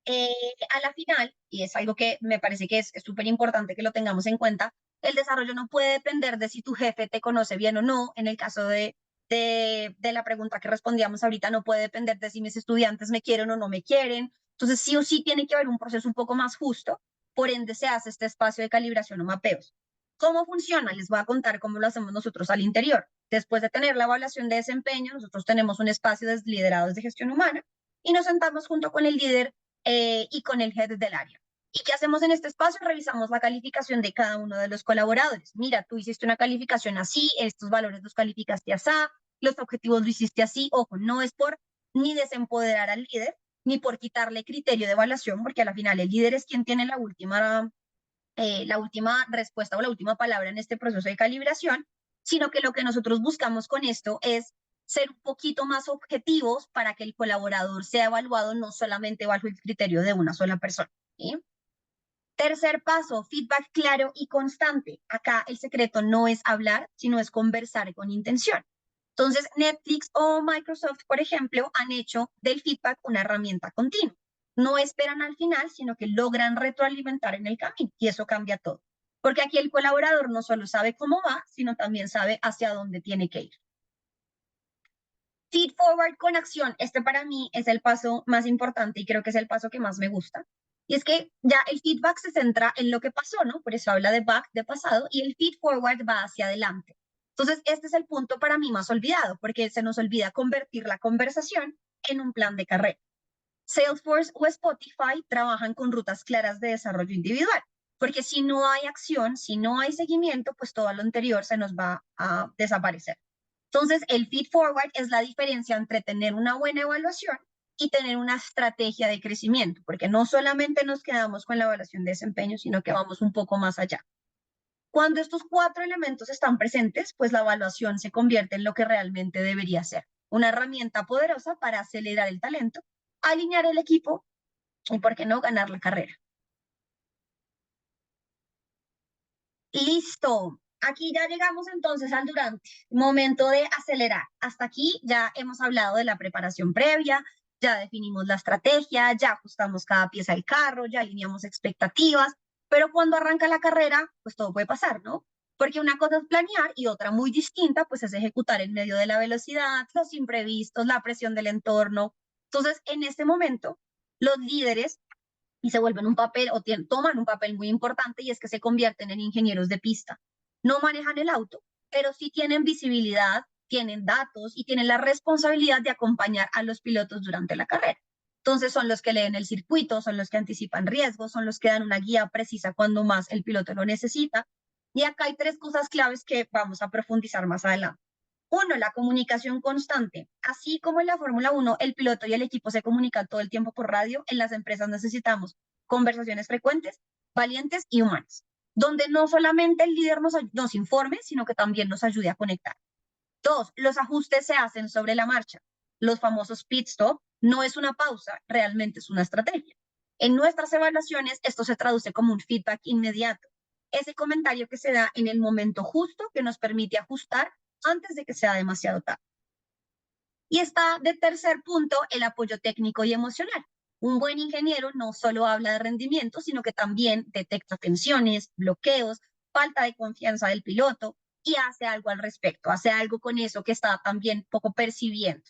a la final, y es algo que me parece que es súper importante que lo tengamos en cuenta, el desarrollo no puede depender de si tu jefe te conoce bien o no? En el caso de la pregunta que respondíamos ahorita, no puede depender de si mis estudiantes me quieren o no me quieren. Entonces, sí o sí tiene que haber un proceso un poco más justo, por ende se hace este espacio de calibración o mapeos. ¿Cómo funciona? Les voy a contar cómo lo hacemos nosotros al interior. Después de tener la evaluación de desempeño, nosotros tenemos un espacio de liderados de gestión humana y nos sentamos junto con el líder y con el head del área. ¿Y qué hacemos en este espacio? Revisamos la calificación de cada uno de los colaboradores. Mira, tú hiciste una calificación así, estos valores los calificaste así, los objetivos lo hiciste así. Ojo, no es por ni desempoderar al líder, ni por quitarle criterio de evaluación, porque a la final el líder es quien tiene la última respuesta o la última palabra en este proceso de calibración, sino que lo que nosotros buscamos con esto es ser un poquito más objetivos para que el colaborador sea evaluado no solamente bajo el criterio de una sola persona. ¿Sí? Tercer paso, feedback claro y constante. Acá el secreto no es hablar, sino es conversar con intención. Entonces, Netflix o Microsoft, por ejemplo, han hecho del feedback una herramienta continua. No esperan al final, sino que logran retroalimentar en el camino y eso cambia todo. Porque aquí el colaborador no solo sabe cómo va, sino también sabe hacia dónde tiene que ir. Feed forward con acción. Este para mí es el paso más importante y creo que es el paso que más me gusta. Y es que ya el feedback se centra en lo que pasó, ¿no? Por eso habla de back, de pasado, y el feed forward va hacia adelante. Entonces, este es el punto para mí más olvidado, porque se nos olvida convertir la conversación en un plan de carrera. Salesforce o Spotify trabajan con rutas claras de desarrollo individual. porque si no hay acción, si no hay seguimiento, pues todo lo anterior se nos va a desaparecer. Entonces, el feed forward es la diferencia entre tener una buena evaluación y tener una estrategia de crecimiento, porque no solamente nos quedamos con la evaluación de desempeño, sino que vamos un poco más allá. Cuando estos 4 elementos están presentes, pues la evaluación se convierte en lo que realmente debería ser, una herramienta poderosa para acelerar el talento, alinear el equipo y, ¿por qué no?, ganar la carrera. Listo. Aquí ya llegamos entonces al durante, momento de acelerar. Hasta aquí ya hemos hablado de la preparación previa, ya definimos la estrategia, ya ajustamos cada pieza del carro, ya alineamos expectativas, pero cuando arranca la carrera, pues todo puede pasar, ¿no? Porque una cosa es planear y otra muy distinta, pues es ejecutar en medio de la velocidad, los imprevistos, la presión del entorno. Entonces, en este momento, los líderes y se vuelven un papel o toman un papel muy importante y es que se convierten en ingenieros de pista. No manejan el auto, pero sí tienen visibilidad, tienen datos y tienen la responsabilidad de acompañar a los pilotos durante la carrera. Entonces son los que leen el circuito, son los que anticipan riesgos, son los que dan una guía precisa cuando más el piloto lo necesita. Y acá hay 3 cosas claves que vamos a profundizar más adelante. Uno, la comunicación constante. Así como en la Fórmula 1, el piloto y el equipo se comunican todo el tiempo por radio, en las empresas necesitamos conversaciones frecuentes, valientes y humanas, donde no solamente el líder nos informe, sino que también nos ayude a conectar. 2, los ajustes se hacen sobre la marcha. Los famosos pit stop no es una pausa, realmente es una estrategia. En nuestras evaluaciones, esto se traduce como un feedback inmediato. Ese comentario que se da en el momento justo que nos permite ajustar antes de que sea demasiado tarde. Y está de tercer punto el apoyo técnico y emocional. Un buen ingeniero no solo habla de rendimiento, sino que también detecta tensiones, bloqueos, falta de confianza del piloto y hace algo al respecto, hace algo con eso que está también poco percibiendo.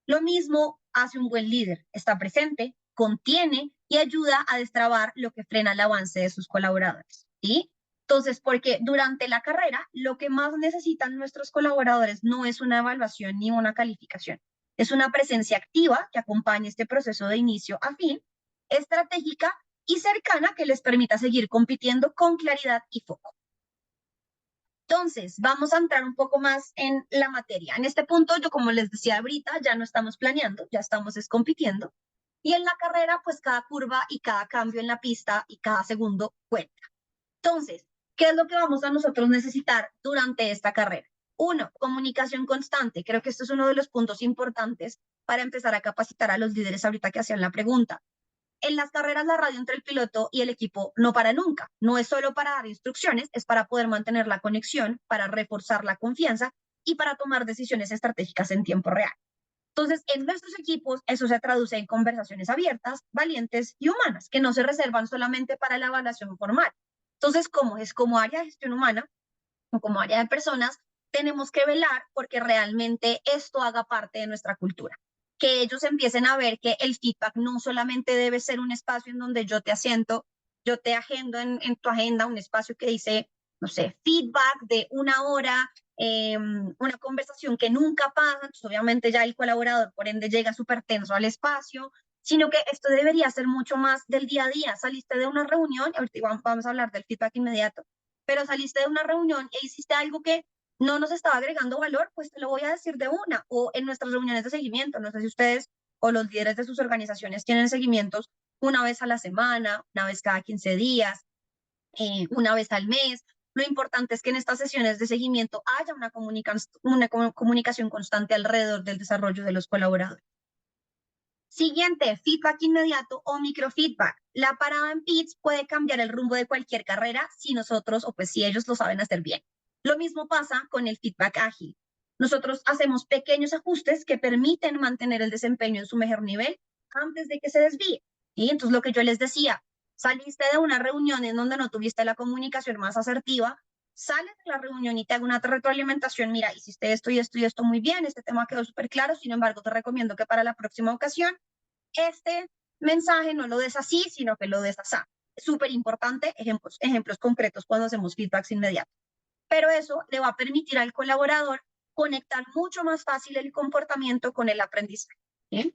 Lo mismo hace un buen líder, está presente, contiene y ayuda a destrabar lo que frena el avance de sus colaboradores. ¿Sí? Entonces, porque durante la carrera lo que más necesitan nuestros colaboradores no es una evaluación ni una calificación, es una presencia activa que acompañe este proceso de inicio a fin, estratégica y cercana que les permita seguir compitiendo con claridad y foco. Entonces, vamos a entrar un poco más en la materia. En este punto, yo como les decía ahorita, ya no estamos planeando, ya estamos compitiendo. Y en la carrera, pues cada curva y cada cambio en la pista y cada segundo cuenta. Entonces, ¿qué es lo que vamos a nosotros necesitar durante esta carrera? Uno, comunicación constante. Creo que esto es uno de los puntos importantes para empezar a capacitar a los líderes ahorita que hacían la pregunta. En las carreras, la radio entre el piloto y el equipo no para nunca. No es solo para dar instrucciones, es para poder mantener la conexión, para reforzar la confianza y para tomar decisiones estratégicas en tiempo real. Entonces, en nuestros equipos, eso se traduce en conversaciones abiertas, valientes y humanas, que no se reservan solamente para la evaluación formal. Entonces, como área de gestión humana o como área de personas, tenemos que velar porque realmente esto haga parte de nuestra cultura. Que ellos empiecen a ver que el feedback no solamente debe ser un espacio en donde yo te asiento, yo te agendo en tu agenda, un espacio que dice, no sé, feedback de 1 hora, una conversación que nunca pasa, entonces obviamente ya el colaborador por ende llega súper tenso al espacio, sino que esto debería ser mucho más del día a día. Saliste de una reunión, ahorita vamos a hablar del feedback inmediato, pero saliste de una reunión e hiciste algo que no nos estaba agregando valor, pues te lo voy a decir de una. O en nuestras reuniones de seguimiento, no sé si ustedes o los líderes de sus organizaciones tienen seguimientos una vez a la semana, una vez cada 15 días, una vez al mes. Lo importante es que en estas sesiones de seguimiento haya una comunicación constante alrededor del desarrollo de los colaboradores. Siguiente, feedback inmediato o microfeedback. La parada en pits puede cambiar el rumbo de cualquier carrera si nosotros o pues si ellos lo saben hacer bien. Lo mismo pasa con el feedback ágil. Nosotros hacemos pequeños ajustes que permiten mantener el desempeño en su mejor nivel antes de que se desvíe. ¿Sí? Entonces, lo que yo les decía, saliste de una reunión en donde no tuviste la comunicación más asertiva, sales de la reunión y te hago una retroalimentación, mira, hiciste esto y esto y esto muy bien, este tema quedó súper claro, sin embargo, te recomiendo que para la próxima ocasión este mensaje no lo des así, sino que lo des así. Es súper importante, ejemplos concretos cuando hacemos feedbacks inmediatos. Pero eso le va a permitir al colaborador conectar mucho más fácil el comportamiento con el aprendizaje. ¿Sí?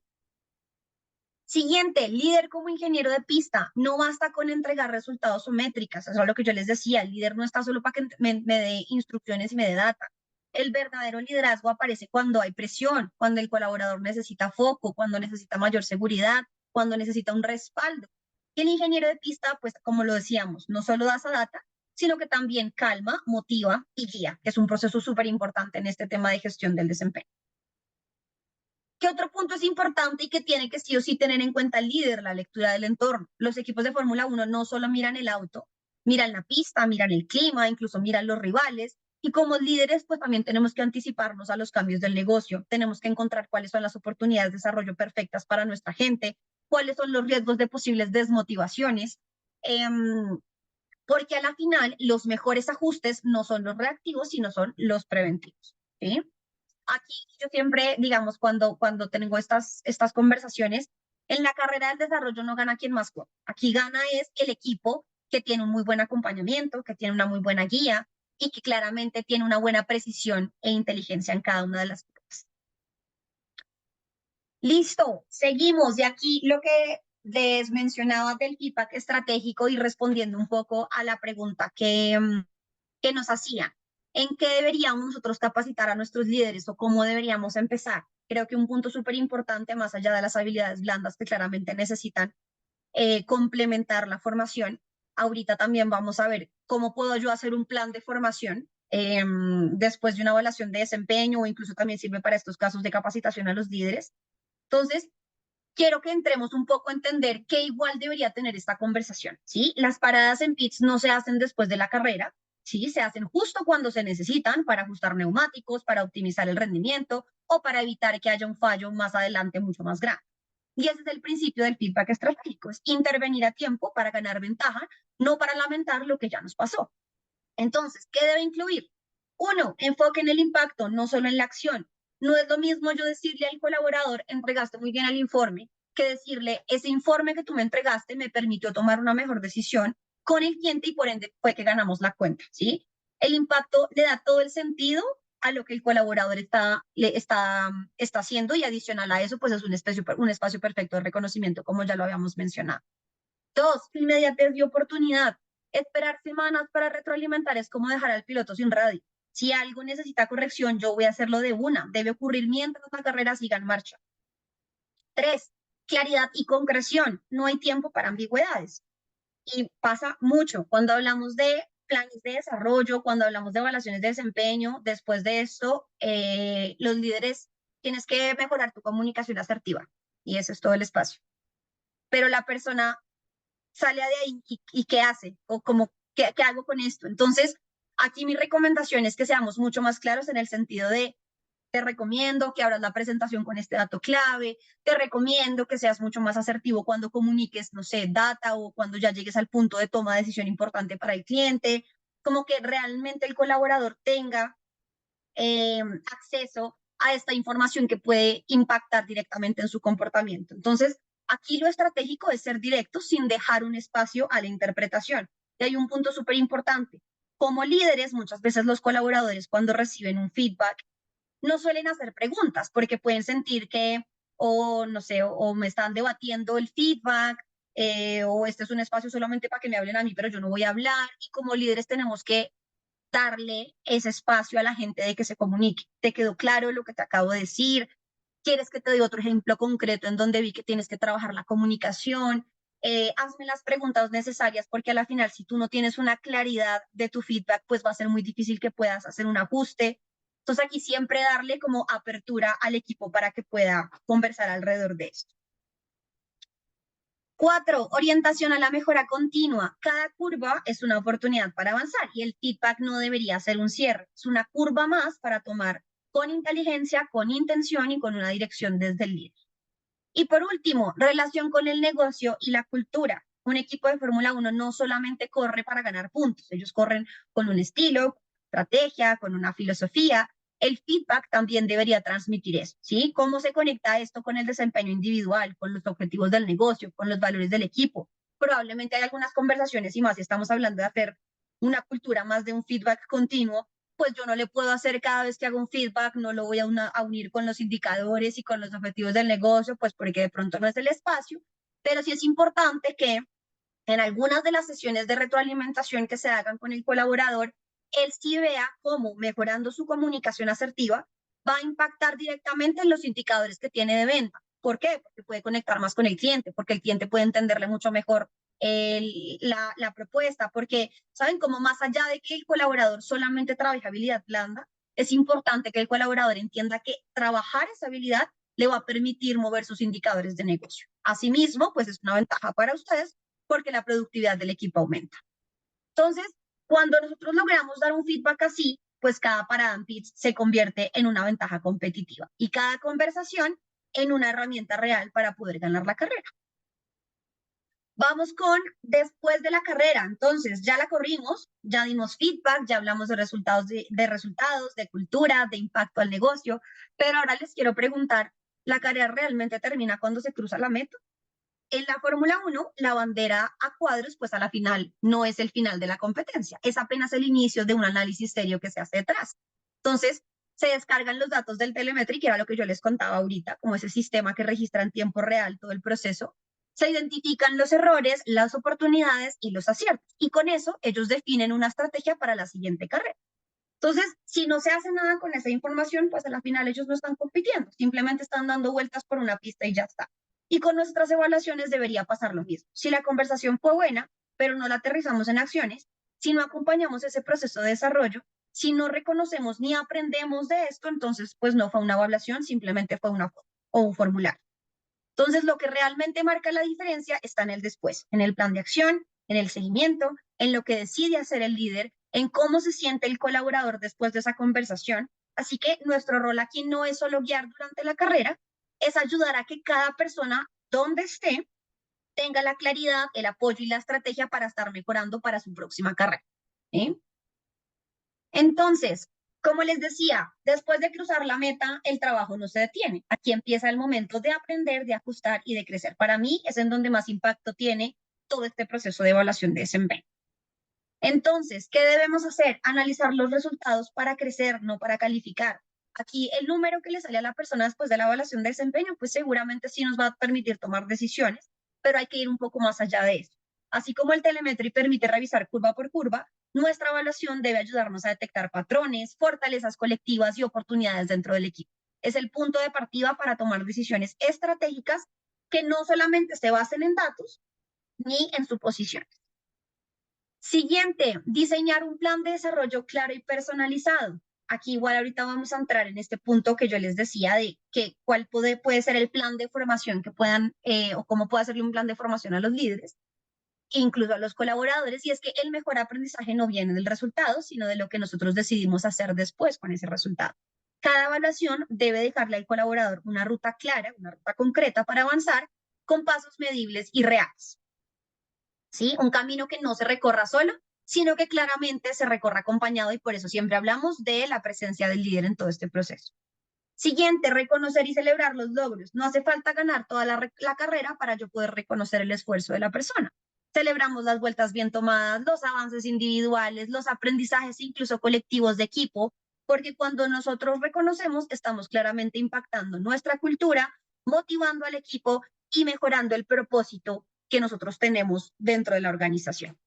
Siguiente, líder como ingeniero de pista. No basta con entregar resultados o métricas. Eso es lo que yo les decía. El líder no está solo para que me dé instrucciones y me dé data. El verdadero liderazgo aparece cuando hay presión, cuando el colaborador necesita foco, cuando necesita mayor seguridad, cuando necesita un respaldo. Y el ingeniero de pista, pues como lo decíamos, no solo da esa data, sino que también calma, motiva y guía, que es un proceso súper importante en este tema de gestión del desempeño. ¿Qué otro punto es importante y que tiene que sí o sí tener en cuenta el líder? La lectura del entorno. Los equipos de Fórmula 1 no solo miran el auto, miran la pista, miran el clima, incluso miran los rivales. Y como líderes, pues también tenemos que anticiparnos a los cambios del negocio. Tenemos que encontrar cuáles son las oportunidades de desarrollo perfectas para nuestra gente, cuáles son los riesgos de posibles desmotivaciones. Porque a la final los mejores ajustes no son los reactivos, sino son los preventivos. ¿Sí? Aquí yo siempre, digamos, cuando tengo estas conversaciones, en la carrera del desarrollo no gana quien más corre. Aquí gana es el equipo que tiene un muy buen acompañamiento, que tiene una muy buena guía y que claramente tiene una buena precisión e inteligencia en cada una de las cosas. Listo, seguimos. De aquí lo que les mencionaba del feedback estratégico y respondiendo un poco a la pregunta que nos hacían. ¿En qué deberíamos nosotros capacitar a nuestros líderes o cómo deberíamos empezar? Creo que un punto súper importante, más allá de las habilidades blandas que claramente necesitan complementar la formación, ahorita también vamos a ver cómo puedo yo hacer un plan de formación después de una evaluación de desempeño o incluso también sirve para estos casos de capacitación a los líderes. Entonces, quiero que entremos un poco a entender qué igual debería tener esta conversación, ¿sí? Las paradas en pits no se hacen después de la carrera, ¿sí? Se hacen justo cuando se necesitan para ajustar neumáticos, para optimizar el rendimiento o para evitar que haya un fallo más adelante mucho más grande. Y ese es el principio del feedback estratégico, es intervenir a tiempo para ganar ventaja, no para lamentar lo que ya nos pasó. Entonces, ¿qué debe incluir? Uno, enfoque en el impacto, no solo en la acción. No es lo mismo yo decirle al colaborador, entregaste muy bien el informe, que decirle, ese informe que tú me entregaste me permitió tomar una mejor decisión con el cliente y por ende fue que ganamos la cuenta, ¿sí? El impacto le da todo el sentido a lo que el colaborador está haciendo y adicional a eso, pues es un espacio perfecto de reconocimiento, como ya lo habíamos mencionado. Dos, inmediatez de oportunidad. Esperar semanas para retroalimentar es como dejar al piloto sin radio. Si algo necesita corrección, yo voy a hacerlo de una. Debe ocurrir mientras la carrera siga en marcha. Tres, claridad y concreción. No hay tiempo para ambigüedades. Y pasa mucho cuando hablamos de planes de desarrollo, cuando hablamos de evaluaciones de desempeño. Después de esto, los líderes tienes que mejorar tu comunicación asertiva. Y eso es todo el espacio. Pero la persona sale de ahí y qué hace o como qué hago con esto. Entonces, aquí mi recomendación es que seamos mucho más claros en el sentido de te recomiendo que abras la presentación con este dato clave, te recomiendo que seas mucho más asertivo cuando comuniques, no sé, data o cuando ya llegues al punto de toma de decisión importante para el cliente, como que realmente el colaborador tenga acceso a esta información que puede impactar directamente en su comportamiento. Entonces, aquí lo estratégico es ser directo sin dejar un espacio a la interpretación. Y hay un punto súper importante. Como líderes, muchas veces los colaboradores cuando reciben un feedback no suelen hacer preguntas porque pueden sentir que, o no sé, o me están debatiendo el feedback, o este es un espacio solamente para que me hablen a mí, pero yo no voy a hablar. Y como líderes tenemos que darle ese espacio a la gente de que se comunique. ¿Te quedó claro lo que te acabo de decir? ¿Quieres que te dé otro ejemplo concreto en donde vi que tienes que trabajar la comunicación? Hazme las preguntas necesarias porque a la final, si tú no tienes una claridad de tu feedback, pues va a ser muy difícil que puedas hacer un ajuste. Entonces aquí siempre darle como apertura al equipo para que pueda conversar alrededor de esto. 4, orientación a la mejora continua. Cada curva es una oportunidad para avanzar y el feedback no debería ser un cierre. Es una curva más para tomar con inteligencia, con intención y con una dirección desde el líder. Y por último, relación con el negocio y la cultura. Un equipo de Fórmula 1 no solamente corre para ganar puntos, ellos corren con un estilo, estrategia, con una filosofía. El feedback también debería transmitir eso, ¿sí? ¿Cómo se conecta esto con el desempeño individual, con los objetivos del negocio, con los valores del equipo? Probablemente hay algunas conversaciones y más si estamos hablando de hacer una cultura más de un feedback continuo, pues yo no le puedo hacer cada vez que hago un feedback, no lo voy a unir con los indicadores y con los objetivos del negocio, pues porque de pronto no es el espacio, pero sí es importante que en algunas de las sesiones de retroalimentación que se hagan con el colaborador, él sí vea cómo mejorando su comunicación asertiva va a impactar directamente en los indicadores que tiene de venta. ¿Por qué? Porque puede conectar más con el cliente, porque el cliente puede entenderle mucho mejor la propuesta, porque, ¿saben? Como más allá de que el colaborador solamente trabaje habilidad blanda, es importante que el colaborador entienda que trabajar esa habilidad le va a permitir mover sus indicadores de negocio. Asimismo, pues es una ventaja para ustedes porque la productividad del equipo aumenta. Entonces, cuando nosotros logramos dar un feedback así, pues cada parada en pitch se convierte en una ventaja competitiva y cada conversación en una herramienta real para poder ganar la carrera. Vamos con después de la carrera. Entonces, ya la corrimos, ya dimos feedback, ya hablamos de resultados, de cultura, de impacto al negocio, pero ahora les quiero preguntar, ¿la carrera realmente termina cuando se cruza la meta? En la Fórmula 1, la bandera a cuadros, pues a la final no es el final de la competencia, es apenas el inicio de un análisis serio que se hace detrás. Entonces, se descargan los datos del telemetry, que era lo que yo les contaba ahorita, como ese sistema que registra en tiempo real todo el proceso. Se identifican los errores, las oportunidades y los aciertos. Y con eso ellos definen una estrategia para la siguiente carrera. Entonces, si no se hace nada con esa información, pues a la final ellos no están compitiendo, simplemente están dando vueltas por una pista y ya está. Y con nuestras evaluaciones debería pasar lo mismo. Si la conversación fue buena, pero no la aterrizamos en acciones, si no acompañamos ese proceso de desarrollo, si no reconocemos ni aprendemos de esto, entonces pues no fue una evaluación, simplemente fue una foto o un formulario. Entonces, lo que realmente marca la diferencia está en el después, en el plan de acción, en el seguimiento, en lo que decide hacer el líder, en cómo se siente el colaborador después de esa conversación. Así que nuestro rol aquí no es solo guiar durante la carrera, es ayudar a que cada persona donde esté tenga la claridad, el apoyo y la estrategia para estar mejorando para su próxima carrera. ¿Sí? Entonces, como les decía, después de cruzar la meta, el trabajo no se detiene. Aquí empieza el momento de aprender, de ajustar y de crecer. Para mí es en donde más impacto tiene todo este proceso de evaluación de desempeño. Entonces, ¿qué debemos hacer? Analizar los resultados para crecer, no para calificar. Aquí el número que le sale a la persona después de la evaluación de desempeño, pues seguramente sí nos va a permitir tomar decisiones, pero hay que ir un poco más allá de eso. Así como el telemetry permite revisar curva por curva, nuestra evaluación debe ayudarnos a detectar patrones, fortalezas colectivas y oportunidades dentro del equipo. Es el punto de partida para tomar decisiones estratégicas que no solamente se basen en datos ni en suposiciones. Siguiente, diseñar un plan de desarrollo claro y personalizado. Aquí igual ahorita vamos a entrar en este punto que yo les decía de que cuál puede ser el plan de formación que puedan o cómo puede hacerle un plan de formación a los líderes, incluso a los colaboradores, y es que el mejor aprendizaje no viene del resultado, sino de lo que nosotros decidimos hacer después con ese resultado. Cada evaluación debe dejarle al colaborador una ruta clara, una ruta concreta para avanzar con pasos medibles y reales. ¿Sí? Un camino que no se recorra solo, sino que claramente se recorra acompañado y por eso siempre hablamos de la presencia del líder en todo este proceso. Siguiente, reconocer y celebrar los logros. No hace falta ganar toda la carrera para yo poder reconocer el esfuerzo de la persona. Celebramos las vueltas bien tomadas, los avances individuales, los aprendizajes incluso colectivos de equipo, porque cuando nosotros reconocemos, estamos claramente impactando nuestra cultura, motivando al equipo y mejorando el propósito que nosotros tenemos dentro de la organización.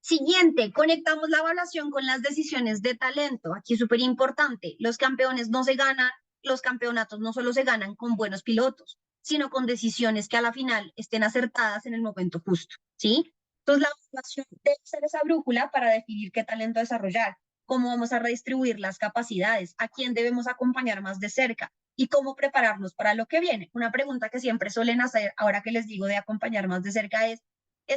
Siguiente, conectamos la evaluación con las decisiones de talento. Aquí es súper importante. Los campeones no se ganan, los campeonatos no solo se ganan con buenos pilotos, sino con decisiones que a la final estén acertadas en el momento justo, ¿sí? Entonces, la evaluación debe ser esa brújula para definir qué talento desarrollar, cómo vamos a redistribuir las capacidades, a quién debemos acompañar más de cerca y cómo prepararnos para lo que viene. Una pregunta que siempre suelen hacer, ahora que les digo de acompañar más de cerca, es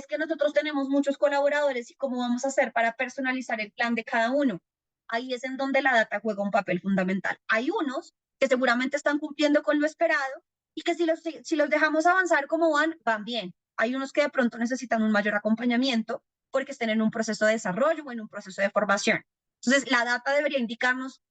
que nosotros tenemos muchos colaboradores y cómo vamos a hacer para personalizar el plan de cada uno. Ahí es en donde la data juega un papel fundamental. Hay unos que seguramente están cumpliendo con lo esperado y que si los dejamos avanzar como van bien. Hay unos que de pronto necesitan un mayor acompañamiento porque estén en un proceso de desarrollo o en un proceso de formación. Entonces, la data debería indicarnos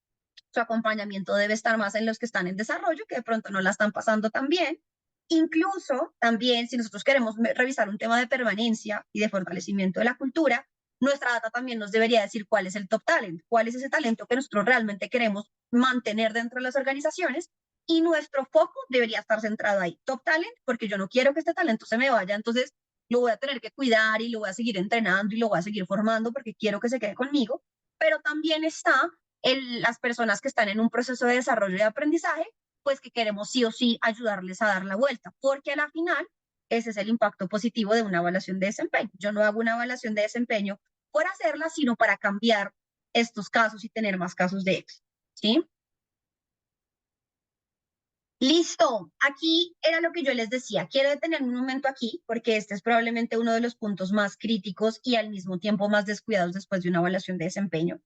su acompañamiento debe estar más en los que están en desarrollo, que de pronto no la están pasando tan bien. Incluso también, si nosotros queremos revisar un tema de permanencia y de fortalecimiento de la cultura, nuestra data también nos debería decir cuál es el top talent, cuál es ese talento que nosotros realmente queremos mantener dentro de las organizaciones, y nuestro foco debería estar centrado ahí. Top talent, porque yo no quiero que este talento se me vaya, entonces lo voy a tener que cuidar y lo voy a seguir entrenando y lo voy a seguir formando porque quiero que se quede conmigo, pero también está las personas que están en un proceso de desarrollo y de aprendizaje, pues que queremos sí o sí ayudarles a dar la vuelta, porque a la final ese es el impacto positivo de una evaluación de desempeño. Yo no hago una evaluación de desempeño por hacerla, sino para cambiar estos casos y tener más casos de éxito, ¿sí? Listo, aquí era lo que yo les decía. Quiero detenerme un momento aquí porque este es probablemente uno de los puntos más críticos y al mismo tiempo más descuidados después de una evaluación de desempeño.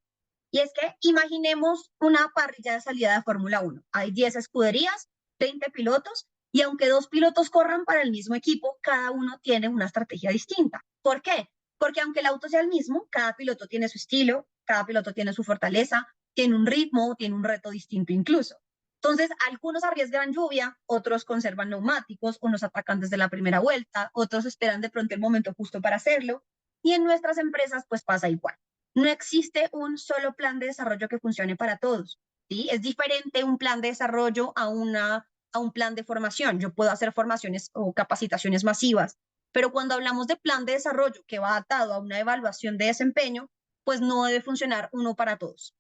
Y es que imaginemos una parrilla de salida de Fórmula 1. Hay 10 escuderías, 20 pilotos, y aunque dos pilotos corran para el mismo equipo, cada uno tiene una estrategia distinta. ¿Por qué? Porque aunque el auto sea el mismo, cada piloto tiene su estilo, cada piloto tiene su fortaleza, tiene un ritmo, tiene un reto distinto incluso. Entonces, algunos arriesgan lluvia, otros conservan neumáticos, unos atacan desde la primera vuelta, otros esperan de pronto el momento justo para hacerlo. Y en nuestras empresas, pues pasa igual. No existe un solo plan de desarrollo que funcione para todos, ¿sí? Es diferente un plan de desarrollo a un plan de formación. Yo puedo hacer formaciones o capacitaciones masivas, pero cuando hablamos de plan de desarrollo que va atado a una evaluación de desempeño, pues no debe funcionar uno para todos.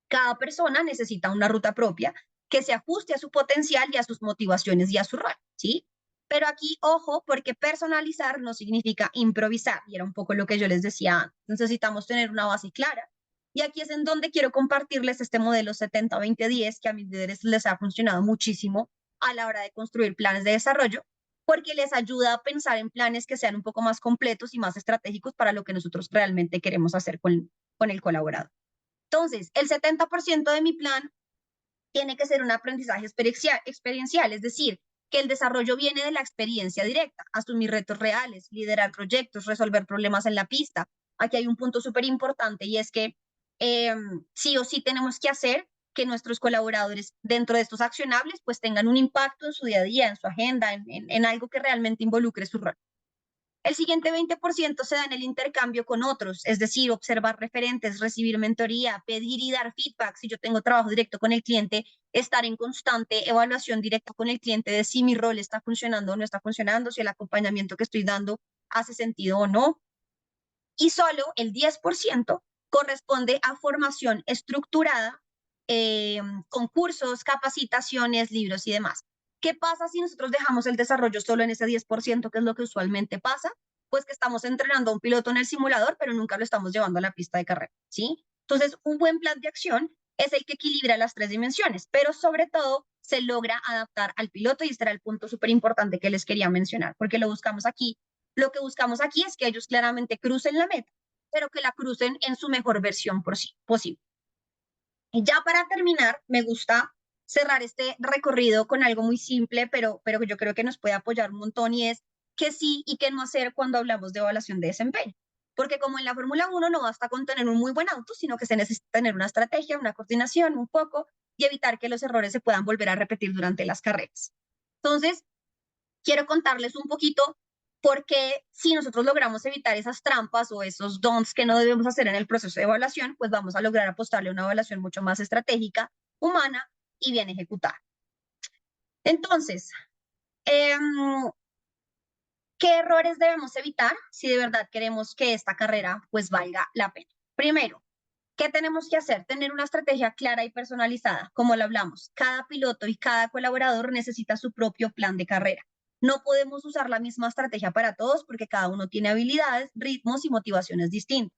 Cada persona necesita una ruta propia que se ajuste a su potencial y a sus motivaciones y a su rol, ¿sí? Pero aquí, ojo, porque personalizar no significa improvisar, y era un poco lo que yo les decía antes. Necesitamos tener una base clara. Y aquí es en donde quiero compartirles este modelo 70-20-10 que a mis líderes les ha funcionado muchísimo a la hora de construir planes de desarrollo, porque les ayuda a pensar en planes que sean un poco más completos y más estratégicos para lo que nosotros realmente queremos hacer con el colaborador. Entonces, el 70% de mi plan tiene que ser un aprendizaje experiencial, es decir, que el desarrollo viene de la experiencia directa, asumir retos reales, liderar proyectos, resolver problemas en la pista. Aquí hay un punto súper importante y es que sí o sí tenemos que hacer que nuestros colaboradores dentro de estos accionables pues tengan un impacto en su día a día, en su agenda, en algo que realmente involucre su rol. El siguiente 20% se da en el intercambio con otros, es decir, observar referentes, recibir mentoría, pedir y dar feedback. Si yo tengo trabajo directo con el cliente, estar en constante evaluación directa con el cliente de si mi rol está funcionando o no está funcionando, si el acompañamiento que estoy dando hace sentido o no. Y solo el 10% corresponde a formación estructurada, con cursos, capacitaciones, libros y demás. ¿Qué pasa si nosotros dejamos el desarrollo solo en ese 10%, que es lo que usualmente pasa? Pues que estamos entrenando a un piloto en el simulador, pero nunca lo estamos llevando a la pista de carrera, ¿sí? Entonces, un buen plan de acción es el que equilibra las tres dimensiones, pero sobre todo se logra adaptar al piloto y este era el punto súper importante que les quería mencionar, porque lo que buscamos aquí es que ellos claramente crucen la meta, pero que la crucen en su mejor versión posible. Y ya para terminar, me gusta cerrar este recorrido con algo muy simple, pero que yo creo que nos puede apoyar un montón y es qué sí y qué no hacer cuando hablamos de evaluación de desempeño. Porque como en la Fórmula 1 no basta con tener un muy buen auto, sino que se necesita tener una estrategia, una coordinación, un foco y evitar que los errores se puedan volver a repetir durante las carreras. Entonces, quiero contarles un poquito por qué si nosotros logramos evitar esas trampas o esos don'ts que no debemos hacer en el proceso de evaluación, pues vamos a lograr apostarle a una evaluación mucho más estratégica, humana y bien ejecutada. Entonces, eh, ¿qué errores debemos evitar si de verdad queremos que esta carrera pues valga la pena? Primero, ¿qué tenemos que hacer? Tener una estrategia clara y personalizada, como lo hablamos. Cada piloto y cada colaborador necesita su propio plan de carrera. No podemos usar la misma estrategia para todos porque cada uno tiene habilidades, ritmos y motivaciones distintas.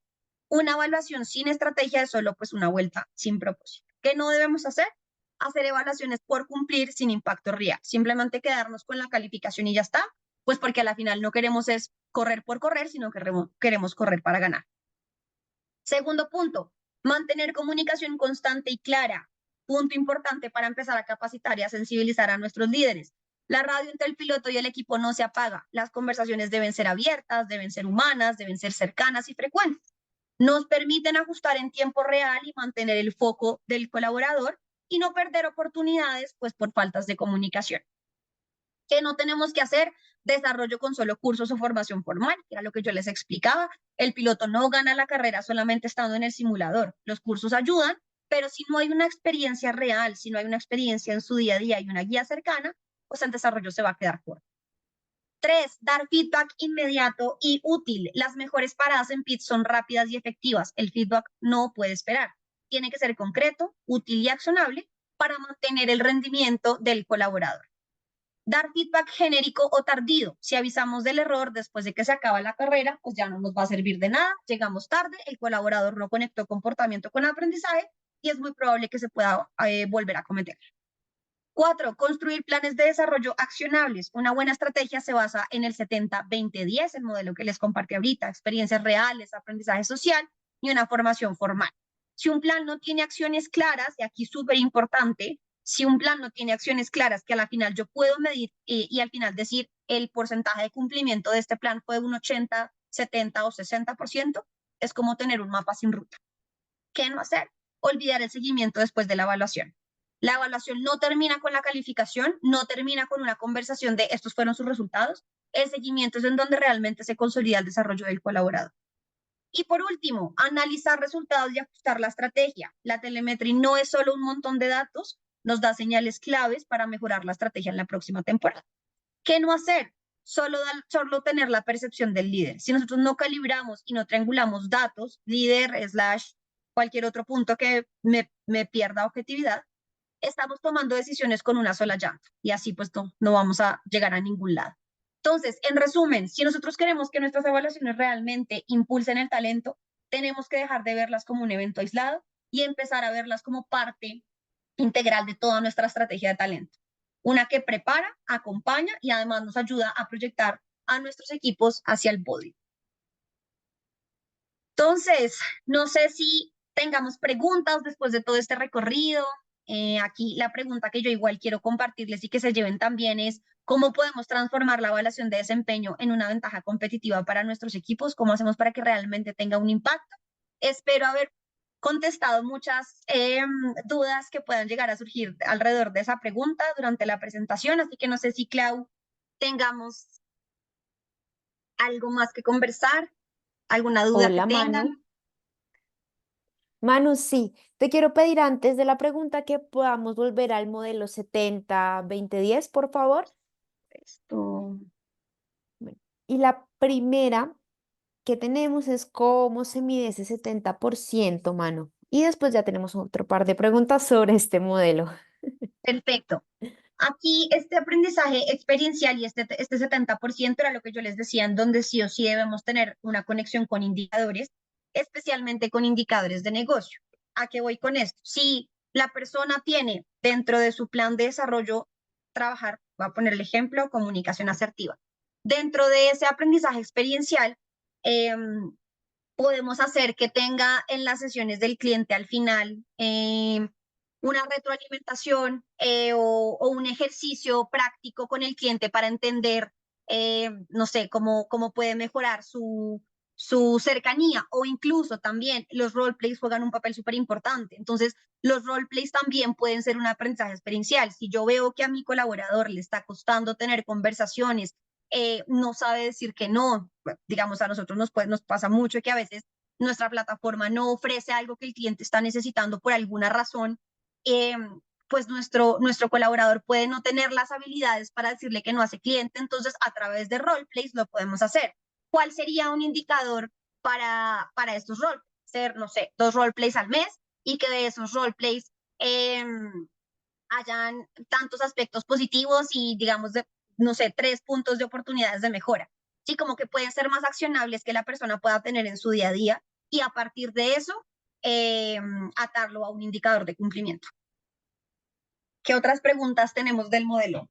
Una evaluación sin estrategia es solo pues una vuelta sin propósito. ¿Qué no debemos hacer? Hacer evaluaciones por cumplir sin impacto real. Simplemente quedarnos con la calificación y ya está, pues porque a la final no queremos es correr por correr, sino que queremos correr para ganar. Segundo punto, mantener comunicación constante y clara. Punto importante para empezar a capacitar y a sensibilizar a nuestros líderes. La radio entre el piloto y el equipo no se apaga. Las conversaciones deben ser abiertas, deben ser humanas, deben ser cercanas y frecuentes. Nos permiten ajustar en tiempo real y mantener el foco del colaborador y no perder oportunidades pues por faltas de comunicación. ¿Qué no tenemos que hacer? desarrollo con solo cursos o formación formal, que era lo que yo les explicaba. El piloto no gana la carrera solamente estando en el simulador. Los cursos ayudan, pero si no hay una experiencia real, si no hay una experiencia en su día a día y una guía cercana, pues el desarrollo se va a quedar corto. 3, dar feedback inmediato y útil. Las mejores paradas en pit son rápidas y efectivas. El feedback no puede esperar. Tiene que ser concreto, útil y accionable para mantener el rendimiento del colaborador. Dar feedback genérico o tardío. Si avisamos del error después de que se acaba la carrera, pues ya no nos va a servir de nada. Llegamos tarde, el colaborador no conectó comportamiento con aprendizaje y es muy probable que se pueda volver a cometer. 4, construir planes de desarrollo accionables. Una buena estrategia se basa en el 70-20-10, el modelo que les compartí ahorita, experiencias reales, aprendizaje social y una formación formal. Si un plan no tiene acciones claras, y aquí súper importante, si un plan no tiene acciones claras que a la final yo puedo medir y al final decir el porcentaje de cumplimiento de este plan fue un 80, 70 o 60%, es como tener un mapa sin ruta. ¿Qué no hacer? Olvidar el seguimiento después de la evaluación. La evaluación no termina con la calificación, no termina con una conversación de estos fueron sus resultados. El seguimiento es en donde realmente se consolida el desarrollo del colaborador. Y por último, analizar resultados y ajustar la estrategia. La telemetría no es solo un montón de datos, nos da señales claves para mejorar la estrategia en la próxima temporada. ¿Qué no hacer? Solo tener la percepción del líder. Si nosotros no calibramos y no triangulamos datos, líder, / cualquier otro punto que me pierda objetividad, estamos tomando decisiones con una sola llanta y así pues no vamos a llegar a ningún lado. Entonces, en resumen, si nosotros queremos que nuestras evaluaciones realmente impulsen el talento, tenemos que dejar de verlas como un evento aislado y empezar a verlas como parte integral de toda nuestra estrategia de talento. Una que prepara, acompaña y además nos ayuda a proyectar a nuestros equipos hacia el podio. Entonces, no sé si tengamos preguntas después de todo este recorrido. Aquí la pregunta que yo igual quiero compartirles y que se lleven también es cómo podemos transformar la evaluación de desempeño en una ventaja competitiva para nuestros equipos, cómo hacemos para que realmente tenga un impacto. Espero haber contestado muchas dudas que puedan llegar a surgir alrededor de esa pregunta durante la presentación, así que no sé si, Clau, tengamos algo más que conversar, alguna duda que Hola, Manu. tengan. Manu, sí, te quiero pedir antes de la pregunta que podamos volver al modelo 70-20-10, por favor. Esto, Bueno, y la primera que tenemos es cómo se mide ese 70%, Manu. Y después ya tenemos otro par de preguntas sobre este modelo. perfecto. Aquí este aprendizaje experiencial y este 70% era lo que yo les decía, en donde sí o sí debemos tener una conexión con indicadores, especialmente con indicadores de negocio. ¿A qué voy con esto? Si la persona tiene dentro de su plan de desarrollo trabajar, voy a poner el ejemplo, comunicación asertiva. Dentro de ese aprendizaje experiencial, podemos hacer que tenga en las sesiones del cliente al final una retroalimentación o un ejercicio práctico con el cliente para entender, no sé, cómo puede mejorar su cercanía o incluso también los roleplays juegan un papel súper importante. Entonces, los roleplays también pueden ser un aprendizaje experiencial. Si yo veo que a mi colaborador le está costando tener conversaciones, no sabe decir que no, digamos, a nosotros nos pasa mucho que a veces nuestra plataforma no ofrece algo que el cliente está necesitando por alguna razón, eh, pues nuestro colaborador puede no tener las habilidades para decirle que no hace cliente, entonces a través de roleplays lo podemos hacer. ¿Cuál sería un indicador para estos roleplays? Ser, no sé, 2 roleplays al mes y que de esos roleplays hayan tantos aspectos positivos y digamos, no sé, 3 puntos de oportunidades de mejora. Sí, como que pueden ser más accionables que la persona pueda tener en su día a día y a partir de eso atarlo a un indicador de cumplimiento. ¿Qué otras preguntas tenemos del modelo?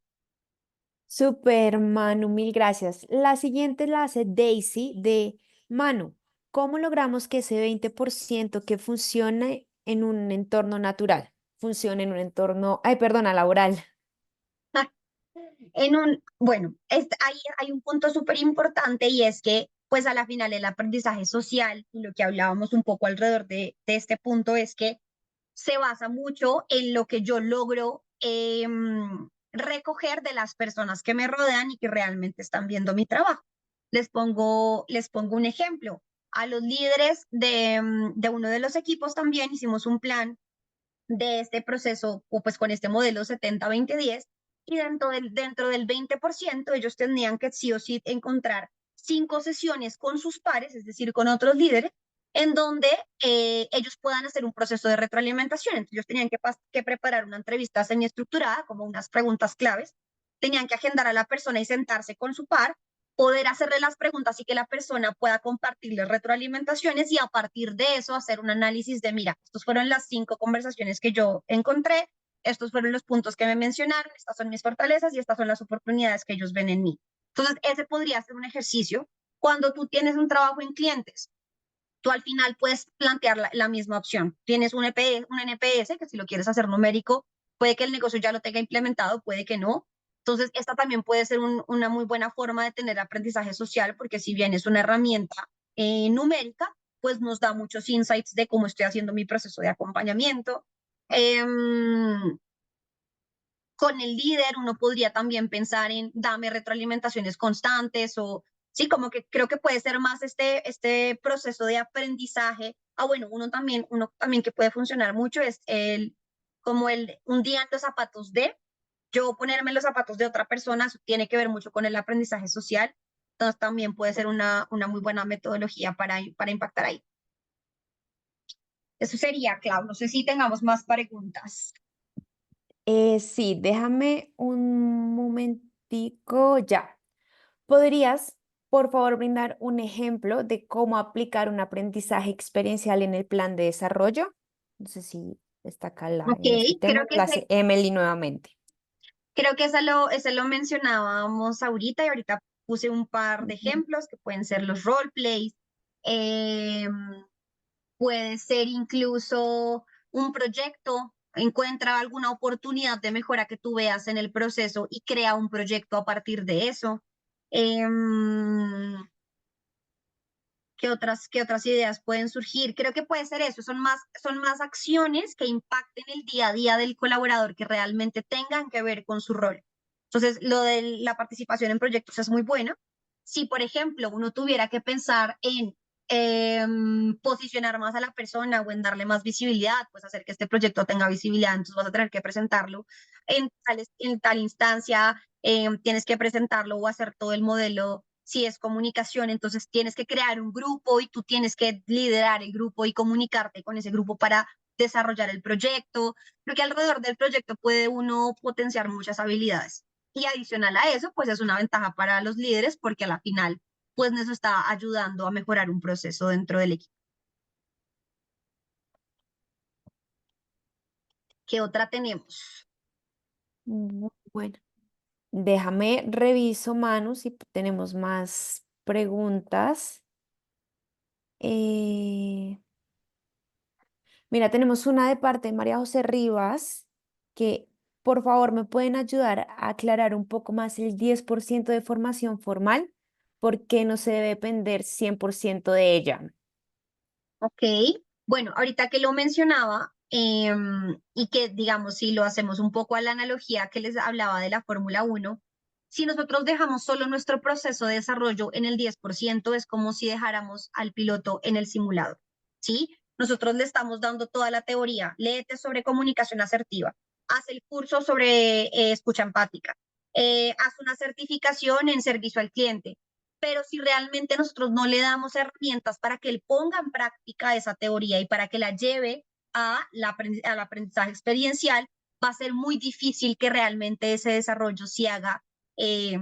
Super, Manu, mil gracias. La siguiente la hace Daisy de Manu. ¿Cómo logramos que ese 20% que funcione en un entorno natural, funcione en un entorno, ay, perdona, laboral? Bueno, hay un punto súper importante y es que, pues a la final el aprendizaje social, y lo que hablábamos un poco alrededor de este punto es que se basa mucho en lo que yo logro recoger de las personas que me rodean y que realmente están viendo mi trabajo. Les pongo un ejemplo. A los líderes de uno de los equipos también hicimos un plan de este proceso, o pues con este modelo 70-20-10, y dentro del 20% ellos tenían que sí o sí encontrar 5 sesiones con sus pares, es decir, con otros líderes, en donde ellos puedan hacer un proceso de retroalimentación. Entonces, ellos tenían que preparar una entrevista semiestructurada, como unas preguntas claves, tenían que agendar a la persona y sentarse con su par, poder hacerle las preguntas y que la persona pueda compartirle retroalimentaciones y a partir de eso hacer un análisis de, mira, estos fueron las 5 conversaciones que yo encontré, estos fueron los puntos que me mencionaron, estas son mis fortalezas y estas son las oportunidades que ellos ven en mí. Entonces, ese podría ser un ejercicio cuando tú tienes un trabajo en clientes. Tú al final puedes plantear la misma opción. Tienes un NPS, que si lo quieres hacer numérico, puede que el negocio ya lo tenga implementado, puede que no. Entonces, esta también puede ser una muy buena forma de tener aprendizaje social, porque si bien es una herramienta numérica, pues nos da muchos insights de cómo estoy haciendo mi proceso de acompañamiento. Con el líder uno podría también pensar en dame retroalimentaciones constantes o sí, como que creo que puede ser más este proceso de aprendizaje. Ah, bueno, uno también que puede funcionar mucho es un día en los zapatos de, yo ponerme en los zapatos de otra persona, eso tiene que ver mucho con el aprendizaje social. Entonces también puede ser una muy buena metodología para impactar ahí. Eso sería, Clau. No sé si tengamos más preguntas. Sí, déjame un momentico ya. ¿Podrías, por favor, brindar un ejemplo de cómo aplicar un aprendizaje experiencial en el plan de desarrollo? No sé si está acá Ok, en este tema, creo nos que la hace Emily nuevamente. Eso lo mencionábamos ahorita y ahorita puse un par de Ujú. ejemplos que pueden ser los roleplays, puede ser incluso un proyecto, encuentra alguna oportunidad de mejora que tú veas en el proceso y crea un proyecto a partir de eso. Em, ¿Qué otras ideas pueden surgir? Creo que puede ser eso, son más acciones que impacten el día a día del colaborador que realmente tengan que ver con su rol. Entonces, lo de la participación en proyectos es muy bueno. Si, por ejemplo, uno tuviera que pensar en posicionar más a la persona o en darle más visibilidad, pues hacer que este proyecto tenga visibilidad, entonces vas a tener que presentarlo en tal instancia, tienes que presentarlo o hacer todo el modelo. Si es comunicación, entonces tienes que crear un grupo y tú tienes que liderar el grupo y comunicarte con ese grupo para desarrollar el proyecto. Creo que alrededor del proyecto puede uno potenciar muchas habilidades. Y adicional a eso, pues es una ventaja para los líderes porque a la final, pues eso está ayudando a mejorar un proceso dentro del equipo. ¿Qué otra tenemos? Muy bueno. Déjame reviso, Manu, si tenemos más preguntas. Eh, Mira, tenemos una de parte de María José Rivas, que por favor me pueden ayudar a aclarar un poco más el 10% de formación formal, porque no se debe depender 100% de ella. Ok, bueno, ahorita que lo mencionaba y que digamos, si lo hacemos un poco a la analogía que les hablaba de la Fórmula 1, si nosotros dejamos solo nuestro proceso de desarrollo en el 10%, es como si dejáramos al piloto en el simulador, ¿sí? Nosotros le estamos dando toda la teoría, léete sobre comunicación asertiva, haz el curso sobre escucha empática, haz una certificación en servicio al cliente, pero si realmente nosotros no le damos herramientas para que él ponga en práctica esa teoría y para que la lleve al aprendizaje experiencial, va a ser muy difícil que realmente ese desarrollo se haga, eh,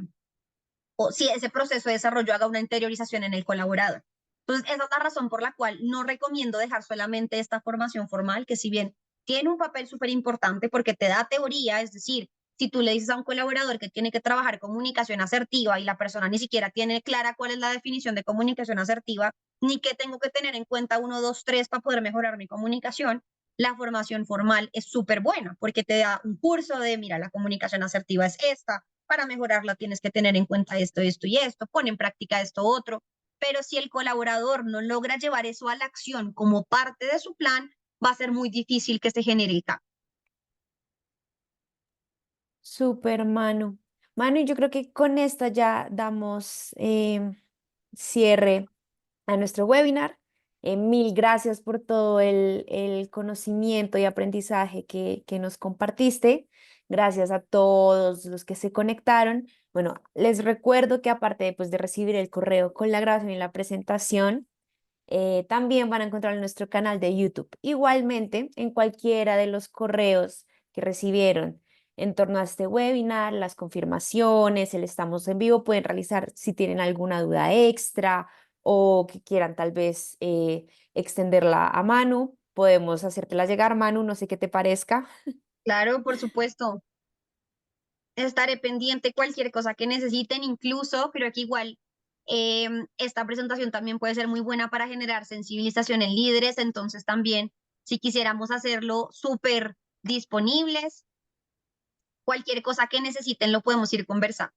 o si ese proceso de desarrollo haga una interiorización en el colaborador. Entonces, esa es la razón por la cual no recomiendo dejar solamente esta formación formal, que si bien tiene un papel súper importante porque te da teoría, es decir, si tú le dices a un colaborador que tiene que trabajar comunicación asertiva y la persona ni siquiera tiene clara cuál es la definición de comunicación asertiva, ni qué tengo que tener en cuenta 1, 2, 3 para poder mejorar mi comunicación, la formación formal es súper buena porque te da un curso de, mira, la comunicación asertiva es esta, para mejorarla tienes que tener en cuenta esto, esto y esto, pon en práctica esto otro, pero si el colaborador no logra llevar eso a la acción como parte de su plan, va a ser muy difícil que se genere el cambio. Súper, Manu. Manu, y yo creo que con esta ya damos cierre a nuestro webinar. Mil gracias por todo el conocimiento y aprendizaje que nos compartiste. Gracias a todos los que se conectaron. Bueno, les recuerdo que aparte de recibir el correo con la grabación y la presentación, también van a encontrar en nuestro canal de YouTube. Igualmente, en cualquiera de los correos que recibieron en torno a este webinar, las confirmaciones, el estamos en vivo, pueden realizar si tienen alguna duda extra o que quieran tal vez extenderla a Manu. Podemos hacértela llegar, Manu, no sé qué te parezca. Claro, por supuesto. Estaré pendiente cualquier cosa que necesiten, incluso creo que igual esta presentación también puede ser muy buena para generar sensibilización en líderes, entonces también si quisiéramos hacerlo súper disponibles, cualquier cosa que necesiten lo podemos ir conversando.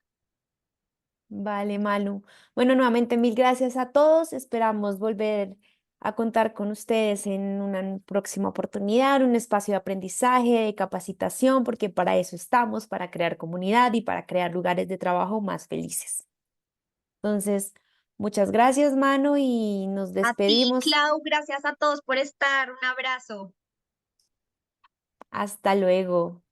Vale, Manu. Bueno, nuevamente mil gracias a todos. Esperamos volver a contar con ustedes en una próxima oportunidad, un espacio de aprendizaje, de capacitación, porque para eso estamos, para crear comunidad y para crear lugares de trabajo más felices. Entonces, muchas gracias, Manu, y nos A ti, despedimos. Clau, gracias a todos por estar. Un abrazo. Hasta luego.